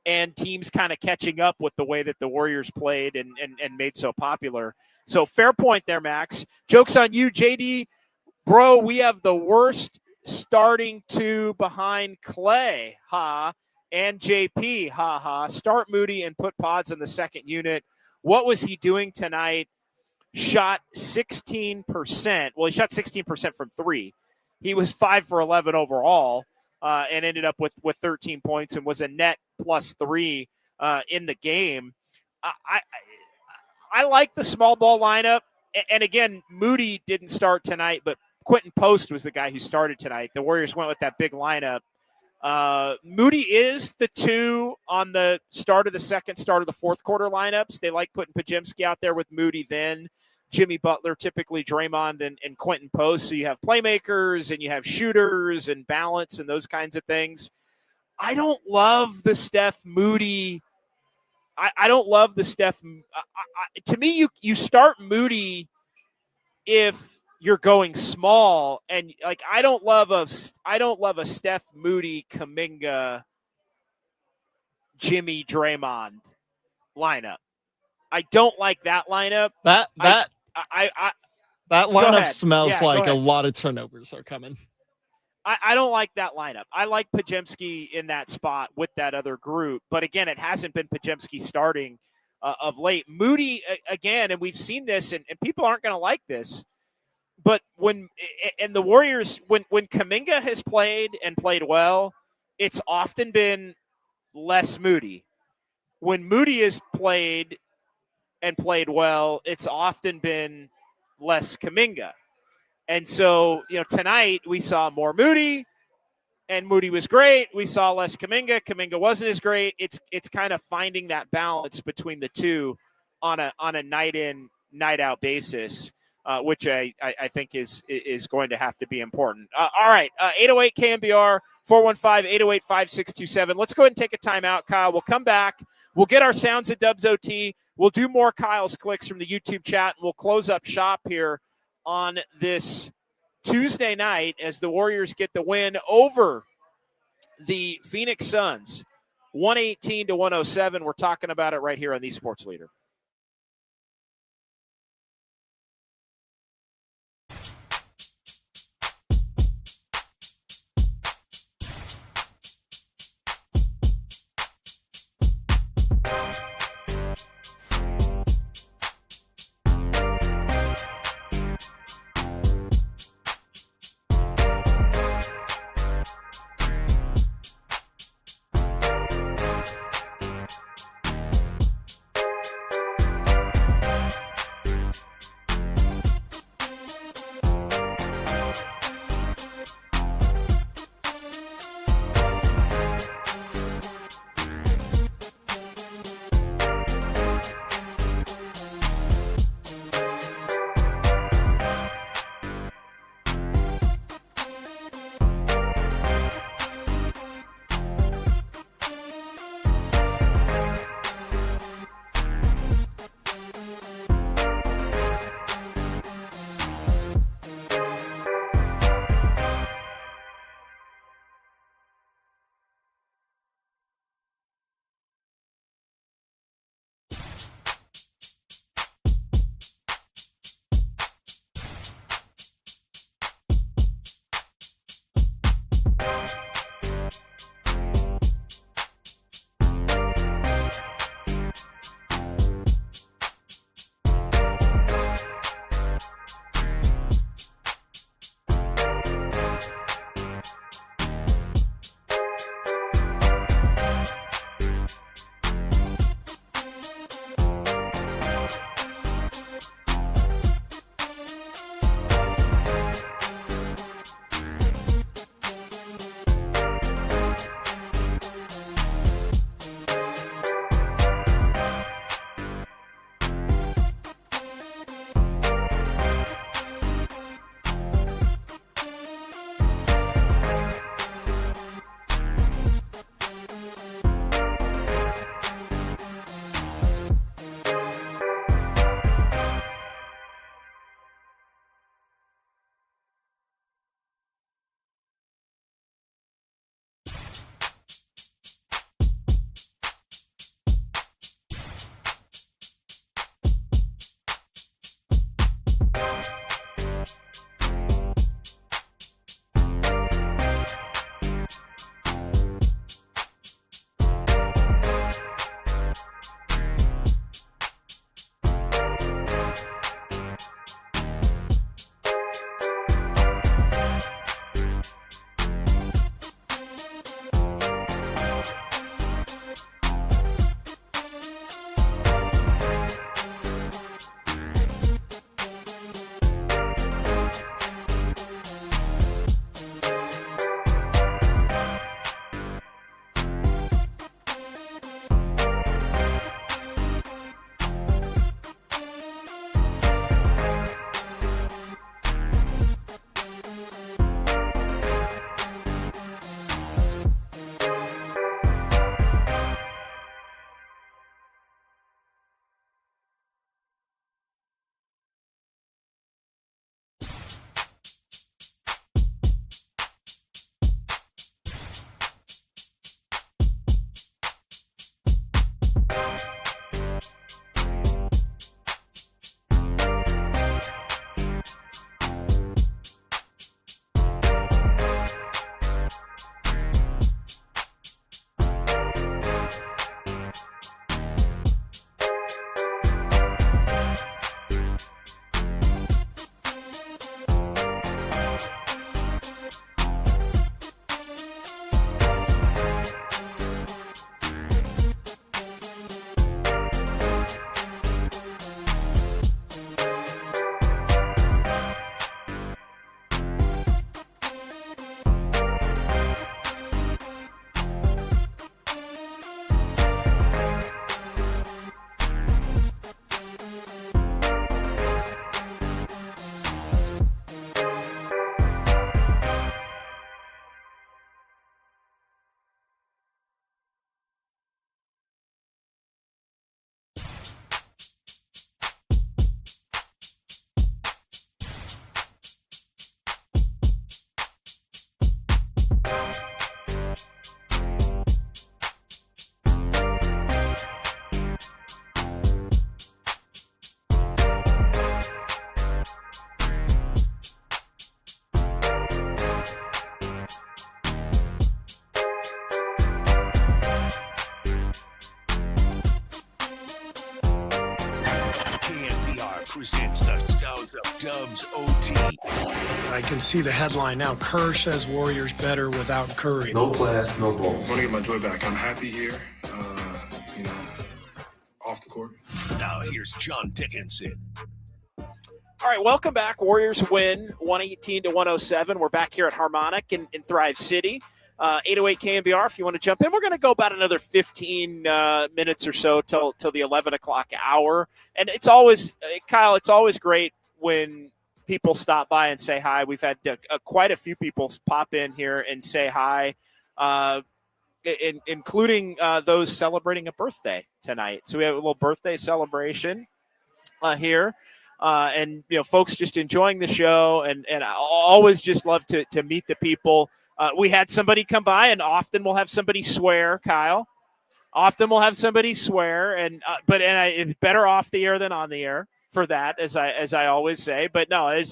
And teams kind of catching up with the way that the Warriors played and made so popular. So fair point there, Max. Joke's on you, JD. Bro, we have the worst starting 2 behind Clay, and JP, Start Moody and put Pods in the second unit. What was he doing tonight? shot 16%. Well, he shot 16% from three. He was 5 for 11 overall and ended up with 13 points and was a net +3 in the game. I like the small ball lineup. And again, Moody didn't start tonight, but Quentin Post was the guy who started tonight. The Warriors went with that big lineup. Moody is the 2 on the start of the second, start of the fourth quarter lineups. They like putting Pajemski out there with Moody, then Jimmy Butler, typically Draymond and Quentin Post. So you have playmakers and you have shooters and balance and those kinds of things. I don't love the Steph Moody. I don't love the Steph. To me, you start Moody if you're going small, and like I don't love a Steph, Moody, Kuminga, Jimmy, Draymond lineup. I don't like that lineup. That lineup ahead. smells Yeah, like a lot of turnovers are coming. I don't like that lineup. I like Pajemski in that spot with that other group. But again, it hasn't been Pajemski starting of late. Moody, again, and we've seen this, and people aren't going to like this, but when the Warriors, when Kuminga has played and played well, it's often been less Moody. When Moody has played and played well, it's often been less Kuminga. And so, tonight we saw more Moody, and Moody was great. We saw less Kuminga. Kuminga wasn't as great. It's kind of finding that balance between the two on a night in, night out basis, which I think is going to have to be important. All right, 808 KNBR 415-808-5627. Let's go ahead and take a timeout, Kyle. We'll come back. We'll get our sounds at Dubs OT. We'll do more Kyle's clicks from the YouTube chat, and we'll close up shop here on this Tuesday night as the Warriors get the win over the Phoenix Suns, 118-107. We're talking about it right here on the Sports Leader. It's the Sounds of Dubs OT. I can see the headline now. Kerr says Warriors better without Curry. No class, no ball. I want to get my joy back. I'm happy here, off the court. Now here's John Dickinson. All right, welcome back. Warriors win 118-107. We're back here at Harmonic in Thrive City. 808 KNBR if you want to jump in. We're going to go about another 15 minutes or so till the 11 o'clock hour. And it's always, Kyle, it's always great when people stop by and say hi. We've had quite a few people pop in here and say hi, including those celebrating a birthday tonight. So we have a little birthday celebration here. And, folks just enjoying the show. And I always just love to meet the people. We had somebody come by, and often we'll have somebody swear, Kyle. Often we'll have somebody swear, but it's better off the air than on the air for that, as I always say. But no,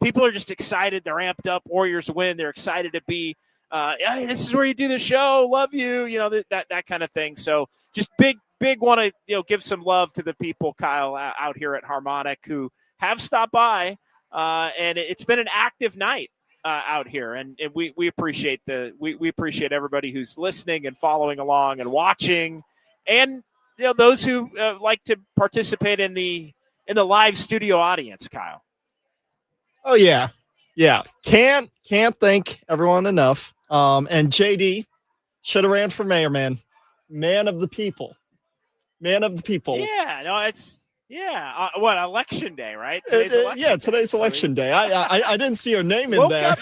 people are just excited. They're amped up. Warriors win. They're excited to be. Hey, this is where you do the show. Love you. That kind of thing. So just big want to give some love to the people, Kyle, out here at Harmonic who have stopped by, and it's been an active night. Out here, and we appreciate we appreciate everybody who's listening and following along and watching, and those who like to participate in the live studio audience. Kyle. Oh yeah. Can't thank everyone enough. And JD should have ran for mayor, man of the people. Yeah, no, it's. Yeah, what, election day, right? Today's election day. I didn't see your name in there.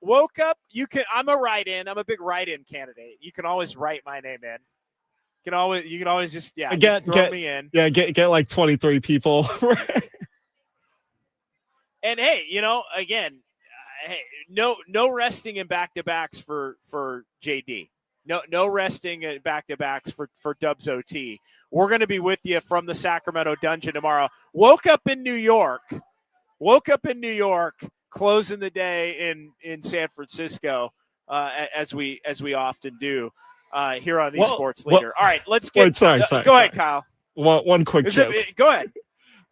Woke up. I'm a write-in. I'm a big write-in candidate. You can always write my name in. You can always just throw me in. Yeah, get like 23 people. And hey, again, no resting in back-to-backs for JD. No resting in back-to-backs for Dubs OT. We're going to be with you from the Sacramento dungeon tomorrow. Woke up in New York, closing the day in San Francisco, as we often do here on the Sports Leader. All right, let's get. Sorry. Go ahead, Kyle. One quick joke. Go ahead.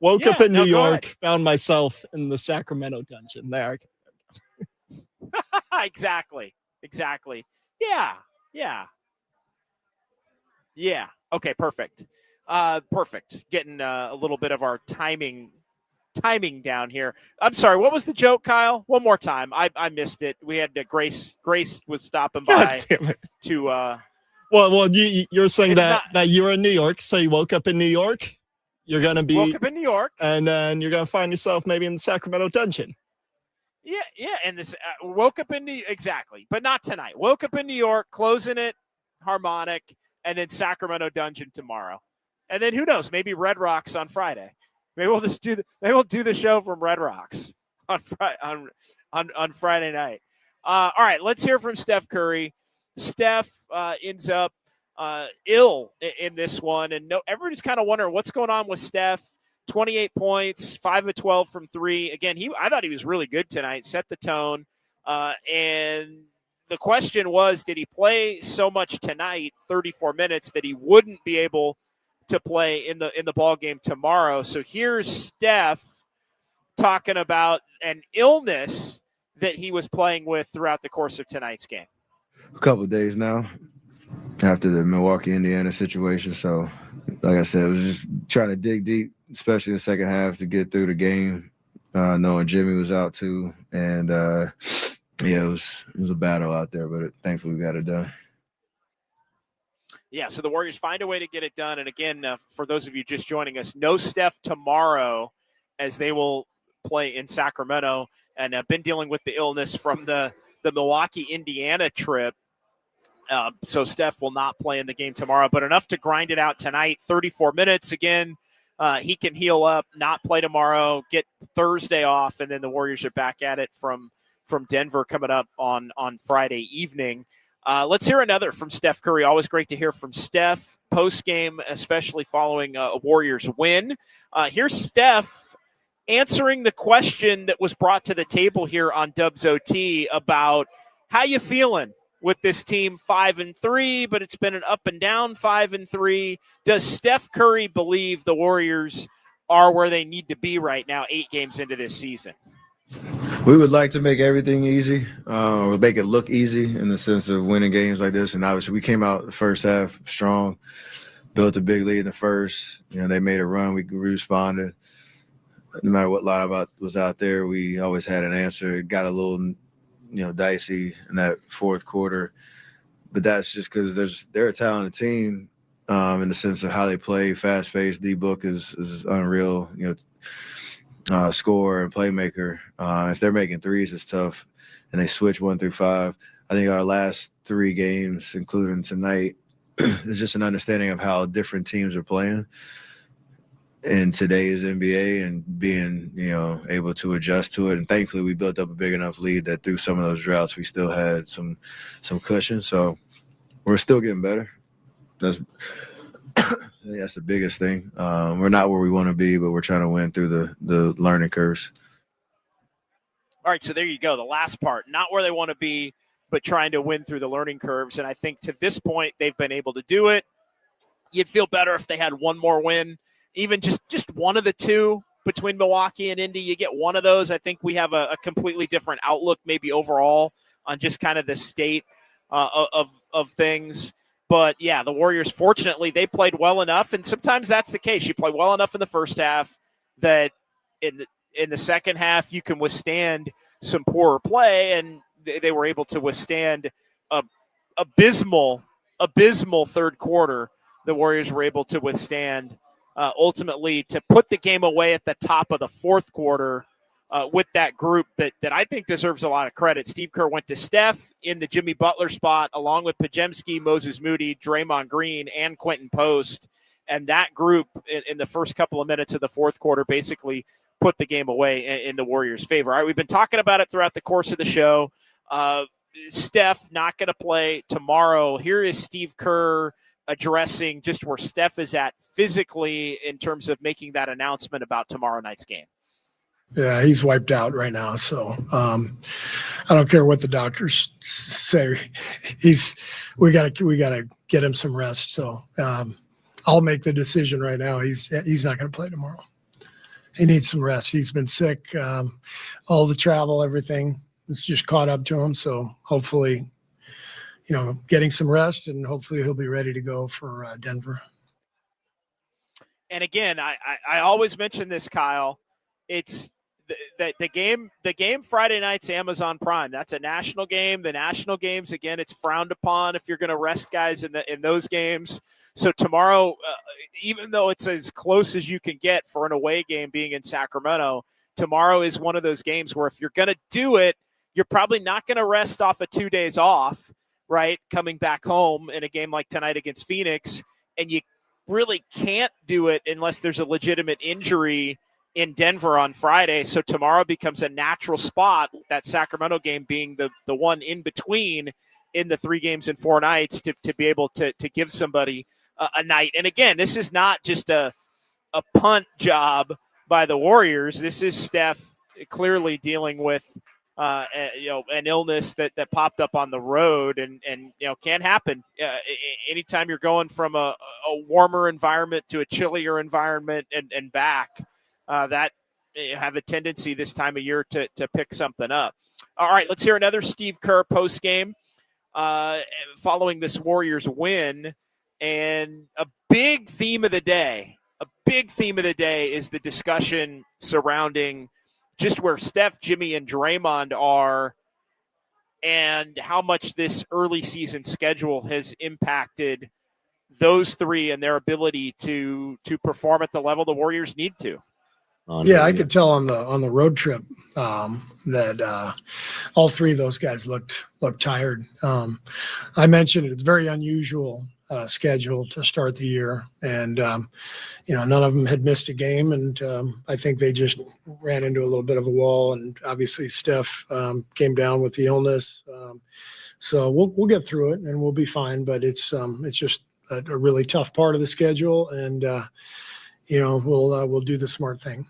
Woke up in New York, found myself in the Sacramento dungeon. There. Exactly. Yeah. Okay, perfect. Getting a little bit of our timing down here. I'm sorry, what was the joke, Kyle? One more time. I missed it. We had Grace was stopping by to Well, you're saying that you're in New York, so you woke up in New York. You're going to be woke up in New York. And then you're going to find yourself maybe in the Sacramento dungeon. Yeah, and this woke up in exactly, but not tonight. Woke up in New York, closing it Harmonic, and then Sacramento dungeon tomorrow, and then who knows? Maybe Red Rocks on Friday. Maybe we'll just do the show from Red Rocks on Friday night. All right, let's hear from Steph Curry. Steph ends up ill in this one, and everybody's kind of wondering what's going on with Steph. 28 points, 5 of 12 from 3. Again, I thought he was really good tonight, set the tone. And the question was, did he play so much tonight, 34 minutes, that he wouldn't be able to play in the ball game tomorrow? So here's Steph talking about an illness that he was playing with throughout the course of tonight's game. A couple of days now after the Milwaukee, Indiana situation. So, like I said, it was just trying to dig deep, especially in the second half, to get through the game, knowing Jimmy was out too. And, it was a battle out there, but thankfully we got it done. Yeah, so the Warriors find a way to get it done. And again, for those of you just joining us, no Steph tomorrow as they will play in Sacramento. And I've been dealing with the illness from the Milwaukee, Indiana trip. So Steph will not play in the game tomorrow, but enough to grind it out tonight. 34 minutes. Again, he can heal up, not play tomorrow, get Thursday off, and then the Warriors are back at it from Denver coming up on Friday evening. Let's hear another from Steph Curry. Always great to hear from Steph post-game, especially following a Warriors win. Here's Steph answering the question that was brought to the table here on Dubs OT about how you feeling with this team 5-3, but it's been an up and down 5-3. Does Steph Curry believe the Warriors are where they need to be right now 8 games into this season? We would like to make everything easy, or make it look easy in the sense of winning games like this. And obviously, we came out the first half strong, built a big lead in the first. They made a run. We responded. No matter what lineup was out there, we always had an answer. It got a little, dicey in that fourth quarter. But that's just because they're a talented team in the sense of how they play, fast-paced. D-Book is unreal, scorer and playmaker. If they're making threes, it's tough. And they switch 1 through 5. I think our last 3 games, including tonight, is just an understanding of how different teams are playing in today's NBA and being, able to adjust to it. And thankfully, we built up a big enough lead that through some of those droughts, we still had some cushion. So we're still getting better. That's the biggest thing. We're not where we want to be, but we're trying to win through the learning curves. All right, so there you go. The last part, not where they want to be, but trying to win through the learning curves. And I think to this point, they've been able to do it. You'd feel better if they had one more win, even just one of the 2 between Milwaukee and Indy. You get one of those, I think we have a completely different outlook maybe overall on just kind of the state of things. But, yeah, the Warriors, fortunately, they played well enough, and sometimes that's the case. You play well enough in the first half that in the second half you can withstand some poorer play, and they were able to withstand a abysmal third quarter. The Warriors were able to withstand ultimately to put the game away at the top of the fourth quarter with that group that I think deserves a lot of credit. Steve Kerr went to Steph in the Jimmy Butler spot, along with Podziemski, Moses Moody, Draymond Green, and Quentin Post. And that group in the first couple of minutes of the fourth quarter basically put the game away in the Warriors' favor. All right, we've been talking about it throughout the course of the show. Steph not going to play tomorrow. Here is Steve Kerr addressing just where Steph is at physically in terms of making that announcement about tomorrow night's game. Yeah, he's wiped out right now. So I don't care what the doctors say. We gotta get him some rest. So I'll make the decision right now. He's not going to play tomorrow. He needs some rest. He's been sick. All the travel, everything, it's just caught up to him. So hopefully, getting some rest, and hopefully he'll be ready to go for Denver. And again, I always mention this, Kyle. It's the game Friday night's Amazon Prime. That's a national game. The national games, again, it's frowned upon if you're going to rest guys in those games. So tomorrow, even though it's as close as you can get for an away game being in Sacramento, tomorrow is one of those games where if you're going to do it, you're probably not going to rest off of 2 days off, right, coming back home in a game like tonight against Phoenix, and you really can't do it unless there's a legitimate injury in Denver on Friday. So tomorrow becomes a natural spot, that Sacramento game being the one in between in the 3 games in 4 nights to be able to give somebody a night. And again, this is not just a punt job by the Warriors. This is Steph clearly dealing with an illness that popped up on the road and can happen anytime you're going from a warmer environment to a chillier environment and back. That have a tendency this time of year to pick something up. All right, let's hear another Steve Kerr post game following this Warriors win. And a big theme of the day is the discussion surrounding just where Steph, Jimmy, and Draymond are and how much this early season schedule has impacted those 3 and their ability to perform at the level the Warriors need to. Yeah, I could tell on the road trip that all 3 of those guys looked tired. I mentioned it's very unusual schedule to start the year, and none of them had missed a game, and I think they just ran into a little bit of a wall. And obviously, Steph came down with the illness, so we'll get through it and we'll be fine. But it's just a really tough part of the schedule, and we'll do the smart thing.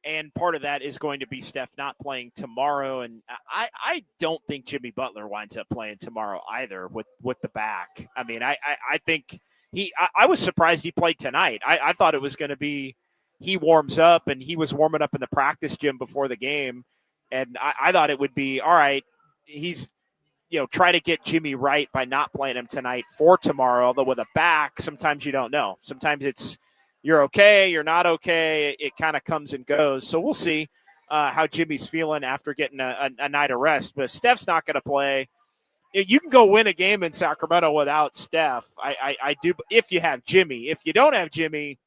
And part of that is going to be Steph not playing tomorrow. And I don't think Jimmy Butler winds up playing tomorrow either with the back. I mean, I think I was surprised he played tonight. I thought it was going to be he warms up, and he was warming up in the practice gym before the game. And I thought it would be, all right, he's, try to get Jimmy right by not playing him tonight for tomorrow. Although with a back, sometimes you don't know. Sometimes it's you're okay, you're not okay. It kind of comes and goes. So we'll see how Jimmy's feeling after getting a night of rest. But if Steph's not going to play, you can go win a game in Sacramento without Steph. I do, if you have Jimmy. If you don't have Jimmy,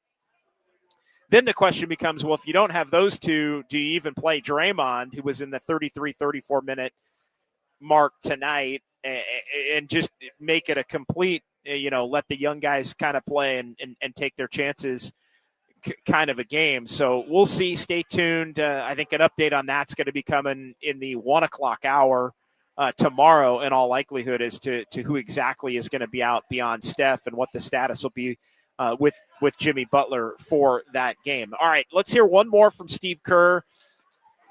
then the question becomes, well, if you don't have those two, do you even play Draymond, who was in the 33, 34-minute mark tonight, and just make it a complete, let the young guys kind of play and take their chances kind of a game. So we'll see. Stay tuned. I think an update on that's going to be coming in the 1 o'clock hour tomorrow in all likelihood as to who exactly is going to be out beyond Steph and what the status will be with Jimmy Butler for that game. All right, let's hear one more from Steve Kerr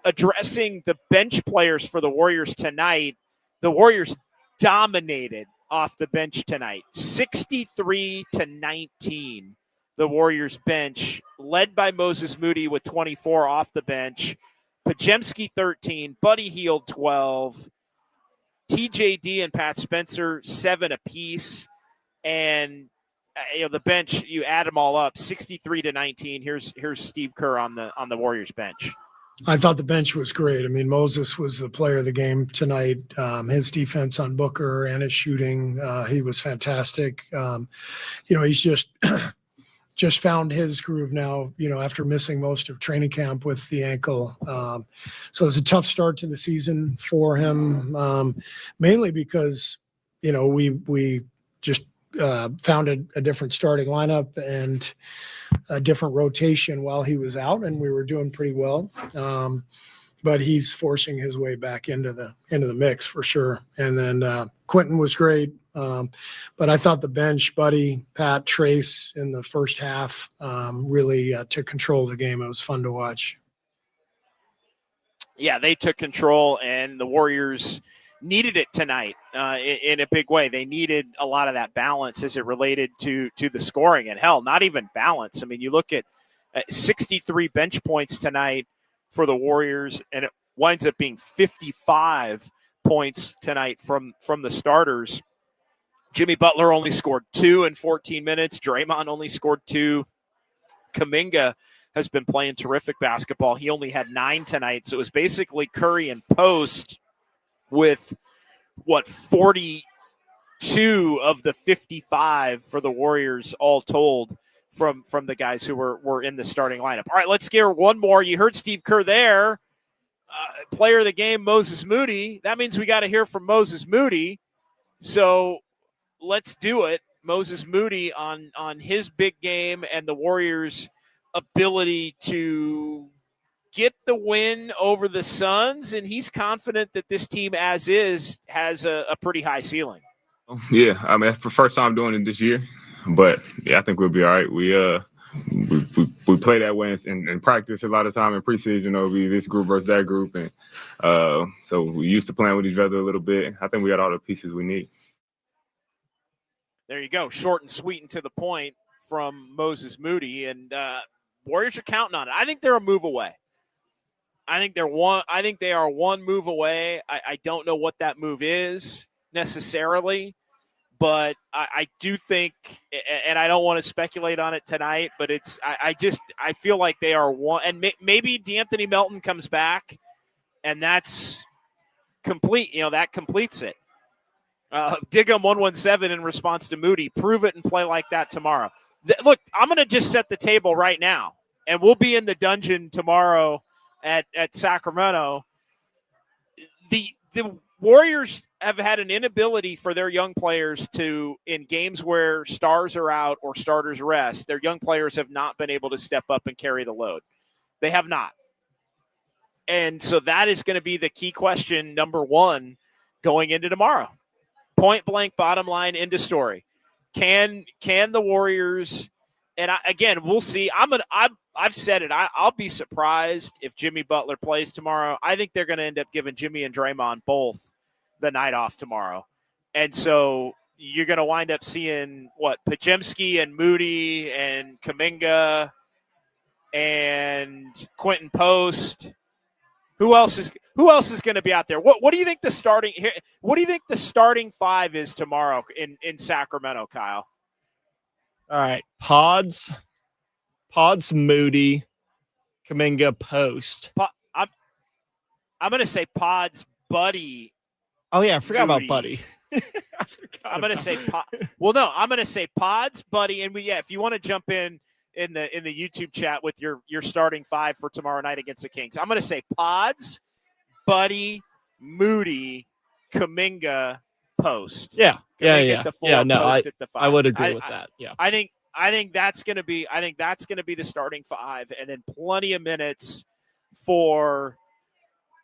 addressing the bench players for the Warriors tonight. The Warriors dominated off the bench tonight, 63-19. The Warriors bench, led by Moses Moody with 24 off the bench, Podziemski 13, Buddy Hield 12, TJD and Pat Spencer 7 apiece, and the bench, you add them all up, 63-19. Here's Steve Kerr on the Warriors bench. I thought the bench was great. I mean, Moses was the player of the game tonight. His defense on Booker and his shooting, he was fantastic. He's just found his groove now, after missing most of training camp with the ankle. So it was a tough start to the season for him, mainly because, we just found a different starting lineup and a different rotation while he was out, and we were doing pretty well. But he's forcing his way back into the mix for sure. And then Quentin was great. But I thought the bench, Buddy, Pat, Trace in the first half really took control of the game. It was fun to watch. Yeah, they took control, and the Warriors needed it tonight in a big way. They needed a lot of that balance as it related to the scoring. And hell, not even balance. I mean, you look at 63 bench points tonight for the Warriors, and it winds up being 55 points tonight from the starters. Jimmy Butler only scored 2 in 14 minutes. Draymond only scored 2. Kuminga has been playing terrific basketball. He only had 9 tonight. So it was basically Curry and Post with 42 of the 55 for the Warriors all told from the guys who were in the starting lineup. All right, let's hear one more. You heard Steve Kerr there. Player of the game, Moses Moody. That means we got to hear from Moses Moody. So let's do it. Moses Moody on his big game and the Warriors' ability to get the win over the Suns, and he's confident that this team as is has a pretty high ceiling. Yeah, I mean, it's the first time doing it this year, but yeah, I think we'll be all right. We play that way in practice a lot of time in preseason. It'll be this group versus that group, and so we used to playing with each other a little bit. I think we got all the pieces we need. There you go, short and sweet and to the point from Moses Moody, and Warriors are counting on it. I think they're a move away. I think they are one move away. I don't know what that move is necessarily, but I do think, and I don't want to speculate on it tonight, but I feel like they are one, and maybe DeAnthony Melton comes back, and that's complete. That completes it. Diggum 117 in response to Moody. Prove it and play like that tomorrow. Look, I'm going to just set the table right now, and we'll be in the dungeon tomorrow at Sacramento. The Warriors have had an inability for their young players to, in games where stars are out or starters rest, their young players have not been able to step up and carry the load. They have not. And so that is going to be the key question, number one, going into tomorrow. Point blank, bottom line, end of story. Can the Warriors, and again, we'll see. I've said it. I'll be surprised if Jimmy Butler plays tomorrow. I think they're going to end up giving Jimmy and Draymond both the night off tomorrow. And so you're going to wind up seeing what, Pajemski and Moody and Kuminga and Quentin Post. Who else is going to be out there? What do you think the starting five is tomorrow in Sacramento, Kyle? All right. Pods, Moody, Kuminga, Post. I'm going to say Pods, Buddy. Oh yeah, I forgot Moody. about Buddy. I'm going to say I'm going to say Pods, Buddy, and if you want to jump in the YouTube chat with your starting five for tomorrow night against the Kings, I'm going to say Pods, Buddy, Moody, Kuminga, Post. Yeah. No, I would agree with that. Yeah. I think that's going to be the starting five, and then plenty of minutes for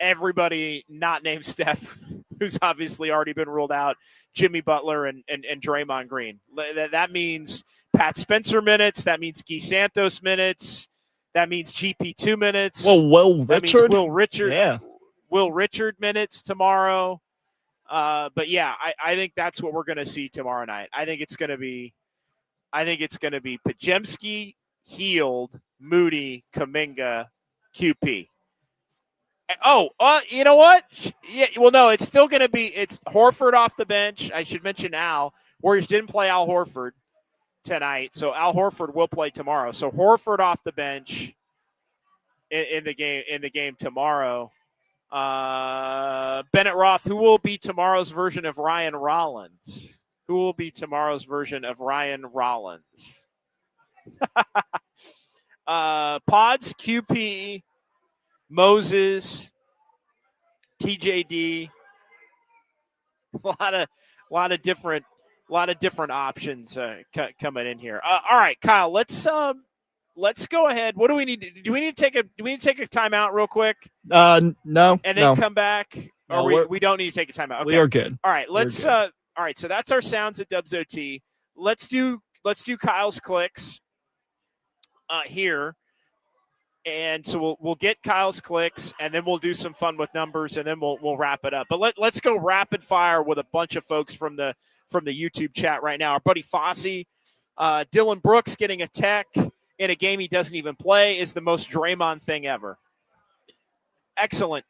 everybody not named Steph, who's obviously already been ruled out, Jimmy Butler and Draymond Green. That means Pat Spencer minutes. That means Guy Santos minutes. That means GP2 minutes. Well, Will Richard. Will Richard. Yeah. Will Richard minutes tomorrow. But yeah, I think that's what we're going to see tomorrow night. I think it's going to be Pajemski, Hield, Moody, Kuminga, QP. You know what? Yeah, well, no, it's still going to be – it's Horford off the bench. I should mention Al. Warriors didn't play Al Horford tonight, so Al Horford will play tomorrow. So Horford off the bench in the game tomorrow. Bennett Roth, who will be tomorrow's version of Ryan Rollins? Pods, QP, Moses, TJD, a lot of different options coming in here. All right, Kyle, let's go ahead. What do we need? Do we need to take a timeout real quick? No. And then come back, No, or we don't need to take a timeout. Okay. We are good. All right, let's. All right, so that's our sounds at Dubs OT. Let's do Kyle's clicks here. And so we'll get Kyle's clicks, and then we'll do some fun with numbers, and then we'll wrap it up. But let's go rapid fire with a bunch of folks from the YouTube chat right now. Our buddy Fossey, Dylan Brooks getting a tech in a game he doesn't even play is the most Draymond thing ever. Excellent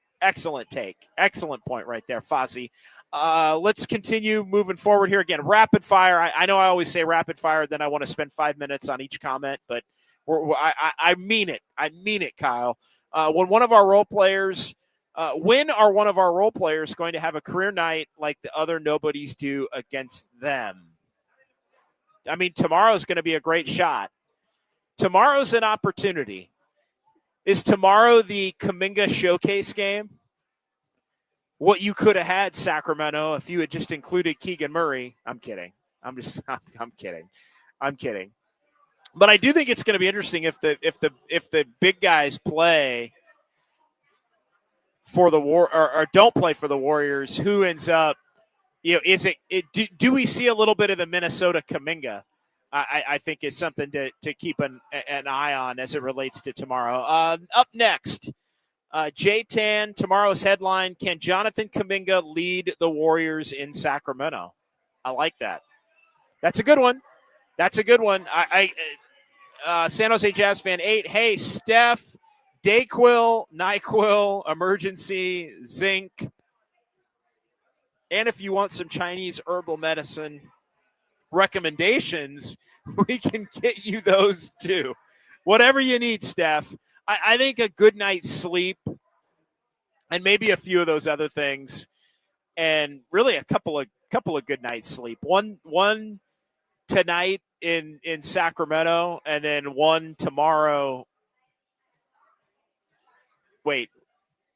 take. Excellent point right there, Fossey. Let's continue moving forward here. Again, rapid fire. I know I always say rapid fire, then I want to spend 5 minutes on each comment, but I mean it. I mean it, Kyle. When are one of our role players going to have a career night like the other nobodies do against them? I mean, tomorrow's going to be a great shot. Tomorrow's an opportunity. Is tomorrow the Kuminga showcase game? What you could have had, Sacramento, if you had just included Keegan Murray. I'm kidding. I'm kidding. But I do think it's going to be interesting if the big guys play for the or don't play for the Warriors. Who ends up? Is it? Do we see a little bit of the Minnesota Kuminga? I think is something to keep an eye on as it relates to tomorrow. Up next, J-Tan, tomorrow's headline: Can Jonathan Kuminga lead the Warriors in Sacramento? I like that. That's a good one. San Jose Jazz fan 8. Hey, Steph, Dayquil, NyQuil, emergency, zinc. And if you want some Chinese herbal medicine recommendations, we can get you those too. Whatever you need, Steph. I think a good night's sleep and maybe a few of those other things, and really a couple of good nights sleep. One tonight in Sacramento, and then one tomorrow.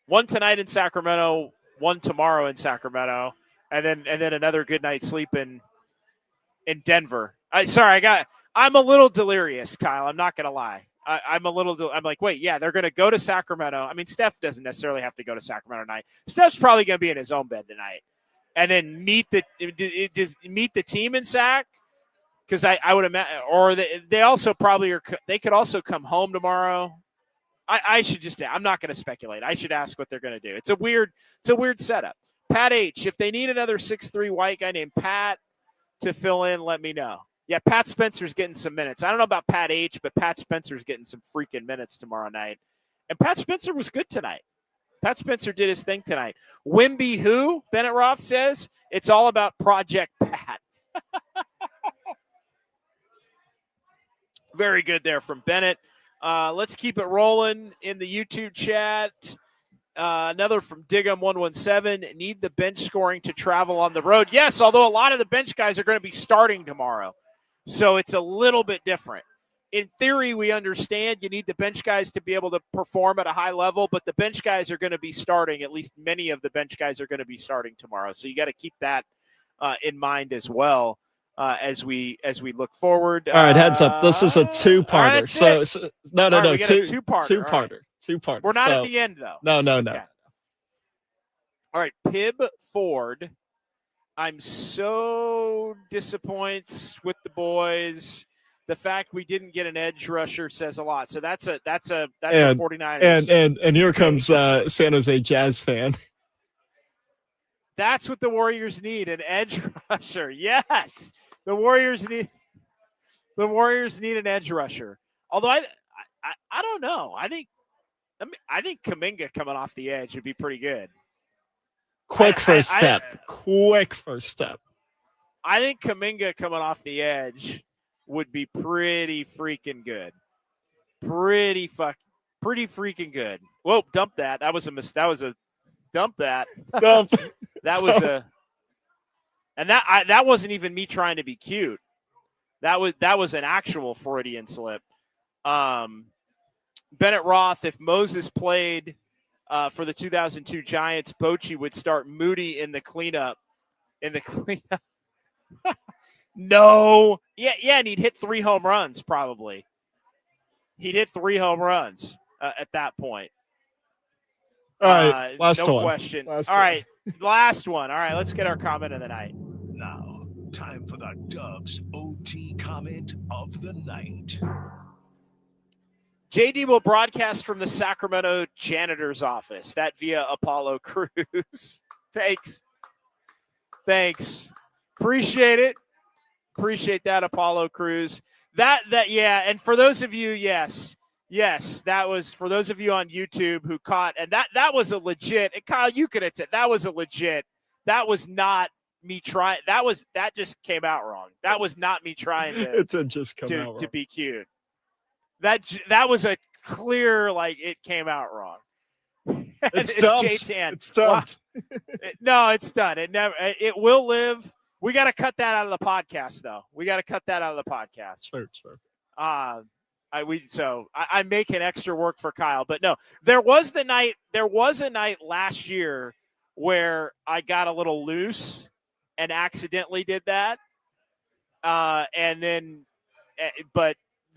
One tonight in Sacramento, one tomorrow in Sacramento, and then another good night's sleep in Denver. I'm a little delirious, Kyle. I'm not gonna lie. I'm like, wait, yeah, they're gonna go to Sacramento. I mean, Steph doesn't necessarily have to go to Sacramento tonight. Steph's probably gonna be in his own bed tonight, and then meet the team in Sac. Because I would imagine, or they also probably are. They could also come home tomorrow. I'm not going to speculate. I should ask what they're going to do. It's a weird setup. Pat H. If they need another 6'3" white guy named Pat, to fill in, let me know. Yeah, Pat Spencer's getting some minutes. I don't know about Pat H, but Pat Spencer's getting some freaking minutes tomorrow night. And Pat Spencer was good tonight. Pat Spencer did his thing tonight. Wimby who? Bennett Roth says it's all about Project Pat. Very good there from Bennett. Let's keep it rolling in the YouTube chat. Another from Diggum117. Need the bench scoring to travel on the road. Yes, although a lot of the bench guys are going to be starting tomorrow. So it's a little bit different. In theory, we understand you need the bench guys to be able to perform at a high level, but the bench guys are going to be starting. At least many of the bench guys are going to be starting tomorrow. So you got to keep that in mind as well as we look forward. All right, heads up. This is a two-parter. Right, so no, right, two-parter. Two-parter. Two-parter. We're not at the end, though. No. Okay. All right, Pib Ford. I'm so disappointed with the boys. The fact we didn't get an edge rusher says a lot. So that's a 49ers. And here comes San Jose Jazz fan. That's what the Warriors need, an edge rusher. Yes. The Warriors need an edge rusher. Although I don't know. I think Kuminga coming off the edge would be pretty good. Quick first step. I think Kuminga coming off the edge would be pretty freaking good. Pretty freaking good. Whoa, dump that. That was a dump that. Dump. That was and that wasn't even me trying to be cute. That was an actual Freudian slip. Bennett Roth, if Moses played for the 2002 Giants, Bochy would start Moody in the cleanup. No. Yeah, and he'd hit 3 home runs probably. He'd hit 3 home runs at that point. All right, last no one. Question. All right, last one. All right, let's get our comment of the night. Now, time for the Dubs OT comment of the night. JD will broadcast from the Sacramento janitor's office. That via Apollo Crews. Thanks. Appreciate it. Appreciate that, Apollo Crews. That yeah. And for those of you, yes, that was for those of you on YouTube who caught, and that was a legit. And Kyle, you could attend. That was a legit. That was not me trying. That just came out wrong. That was not me trying to. It did just come out wrong. To be cute. That was a clear, like, it came out wrong. It's dumped. It's dumped. No, it's done. It will live. We got to cut that out of the podcast, though. Sure. I'm making extra work for Kyle, but no, there was a night last year where I got a little loose and accidentally did that. But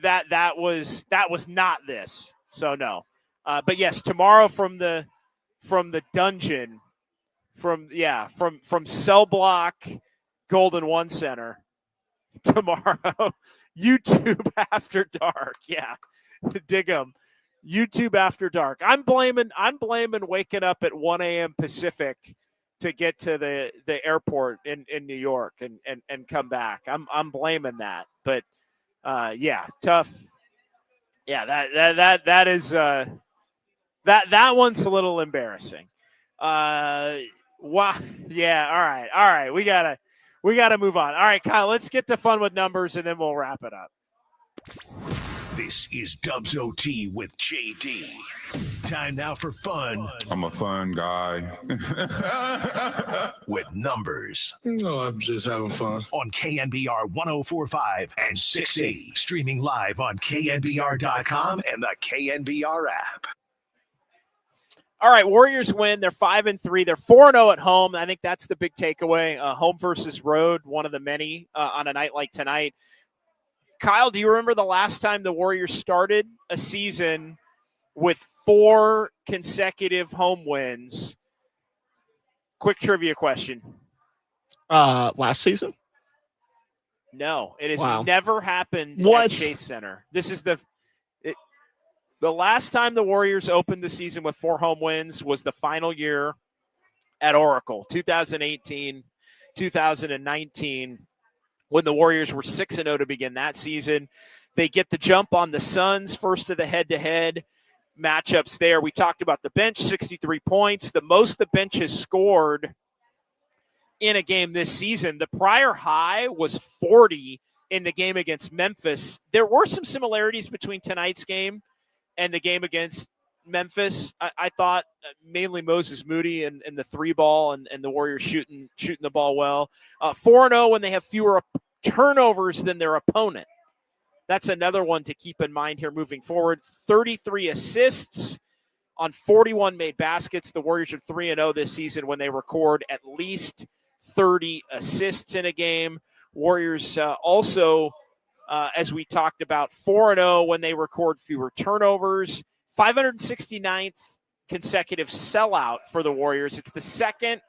that was not this. So no. But yes, tomorrow from the dungeon, from Cell Block Golden One Center tomorrow, YouTube After Dark. Yeah. Dig 'em. YouTube After Dark. I'm blaming waking up at 1 a.m. Pacific to get to the airport in New York and come back. I'm blaming that. But tough. Yeah, that is that one's a little embarrassing. Wow. Yeah, all right. We gotta move on. All right, Kyle, let's get to fun with numbers and then we'll wrap it up. This is Dubs OT with JD. Time now for fun. I'm a fun guy. With numbers. No, I'm just having fun. On KNBR 104.5 and 680. Streaming live on KNBR.com and the KNBR app. All right, Warriors win. They're 5-3. They're 4-0 at home. I think that's the big takeaway. Home versus road, one of the many on a night like tonight. Kyle, do you remember the last time the Warriors started a season with 4 consecutive home wins? Quick trivia question. Last season? No, it has never happened at Chase Center. This is the last time the Warriors opened the season with 4 home wins was the final year at Oracle, 2018, 2019. when the Warriors were 6-0 to begin that season. They get the jump on the Suns, first of the head-to-head matchups there. We talked about the bench, 63 points, the most the bench has scored in a game this season. The prior high was 40 in the game against Memphis. There were some similarities between tonight's game and the game against Memphis. I thought mainly Moses Moody and the three ball and the Warriors shooting the ball well. 4-0 when they have fewer turnovers than their opponent. That's another one to keep in mind here moving forward. 33 assists on 41 made baskets. The Warriors are 3-0 this season when they record at least 30 assists in a game. Warriors also, as we talked about, 4-0 when they record fewer turnovers. 569th consecutive sellout for the Warriors. It's the second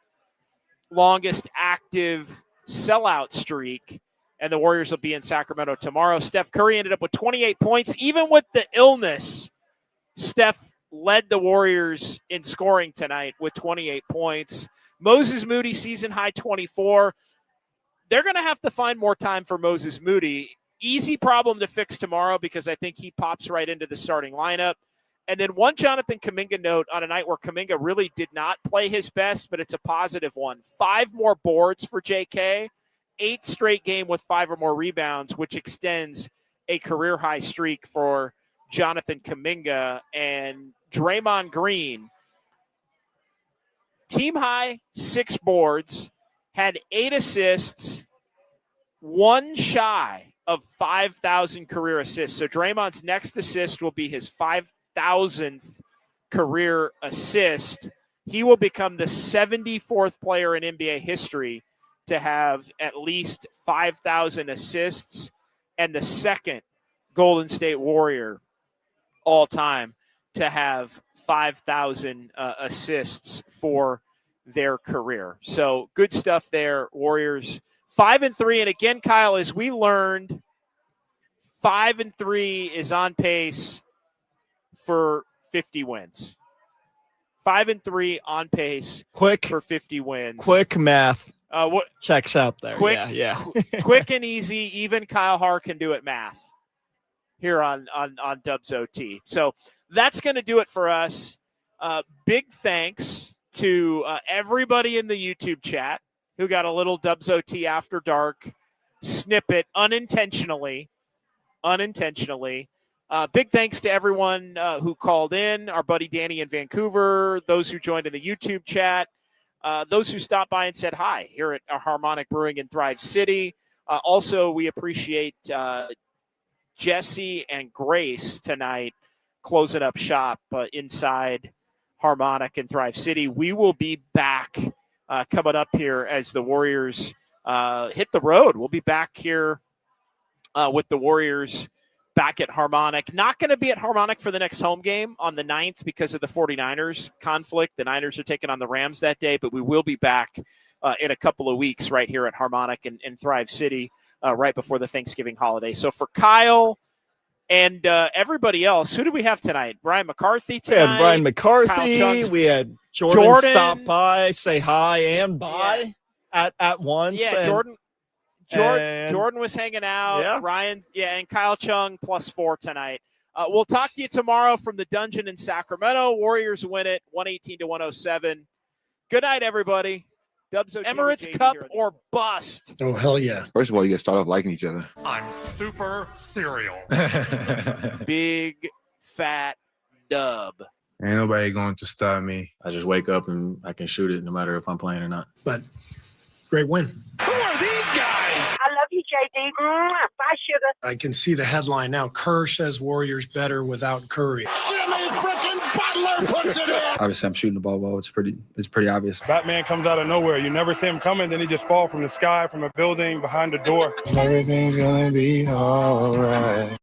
longest active sellout streak, and the Warriors will be in Sacramento tomorrow. Steph Curry ended up with 28 points. Even with the illness, Steph led the Warriors in scoring tonight with 28 points. Moses Moody, season high 24. They're going to have to find more time for Moses Moody. Easy problem to fix tomorrow because I think he pops right into the starting lineup. And then one Jonathan Kuminga note on a night where Kuminga really did not play his best, but it's a positive one. 5 more boards for JK, 8 straight game with 5 or more rebounds, which extends a career-high streak for Jonathan Kuminga. And Draymond Green, team high 6 boards, had 8 assists, 1 shy of 5,000 career assists. So Draymond's next assist will be his 5,000th career assist. He will become the 74th player in NBA history to have at least 5,000 assists and the second Golden State Warrior all time to have 5,000 assists for their career. So good stuff there, Warriors. 5-3, and again, Kyle, as we learned, 5-3 is on pace for 50 wins. 5-3 on pace for 50 wins. Quick math. What checks out there? Quick, yeah. Quick and easy. Even Kyle Haar can do it math here on Dubs OT. So that's going to do it for us. Big thanks to everybody in the YouTube chat who got a little Dubs OT After Dark snippet unintentionally. Big thanks to everyone who called in, our buddy Danny in Vancouver, those who joined in the YouTube chat, those who stopped by and said hi here at Harmonic Brewing in Thrive City. Also, we appreciate Jesse and Grace tonight closing up shop inside Harmonic in Thrive City. We will be back coming up here as the Warriors hit the road. We'll be back here with the Warriors back at Harmonic. Not going to be at Harmonic for the next home game on the 9th because of the 49ers conflict. The Niners are taking on the Rams that day, but we will be back in a couple of weeks right here at Harmonic in Thrive City right before the Thanksgiving holiday. So for Kyle and everybody else, who do we have tonight? Brian McCarthy tonight. We had Brian McCarthy. We had Jordan stop by, say hi and bye at once. Yeah, and Jordan was hanging out. Yeah. Ryan, and Kyle Chung +4 tonight. We'll talk to you tomorrow from the dungeon in Sacramento. Warriors win it 118-107. Good night, everybody. Dubs Emirates Cup or bust. Oh, hell yeah. First of all, you get to start off liking each other. I'm super cereal. Big fat dub. Ain't nobody going to stop me. I just wake up and I can shoot it no matter if I'm playing or not. But great win. Who are these guys? I love you, JD. Bye, sugar. I can see the headline now. Kerr says Warriors better without Curry. Jimmy freaking Butler puts it in. Obviously, I'm shooting the ball well. It's pretty obvious. Batman comes out of nowhere. You never see him coming, then he just fall from the sky, from a building, behind the door. Everything's gonna be all right.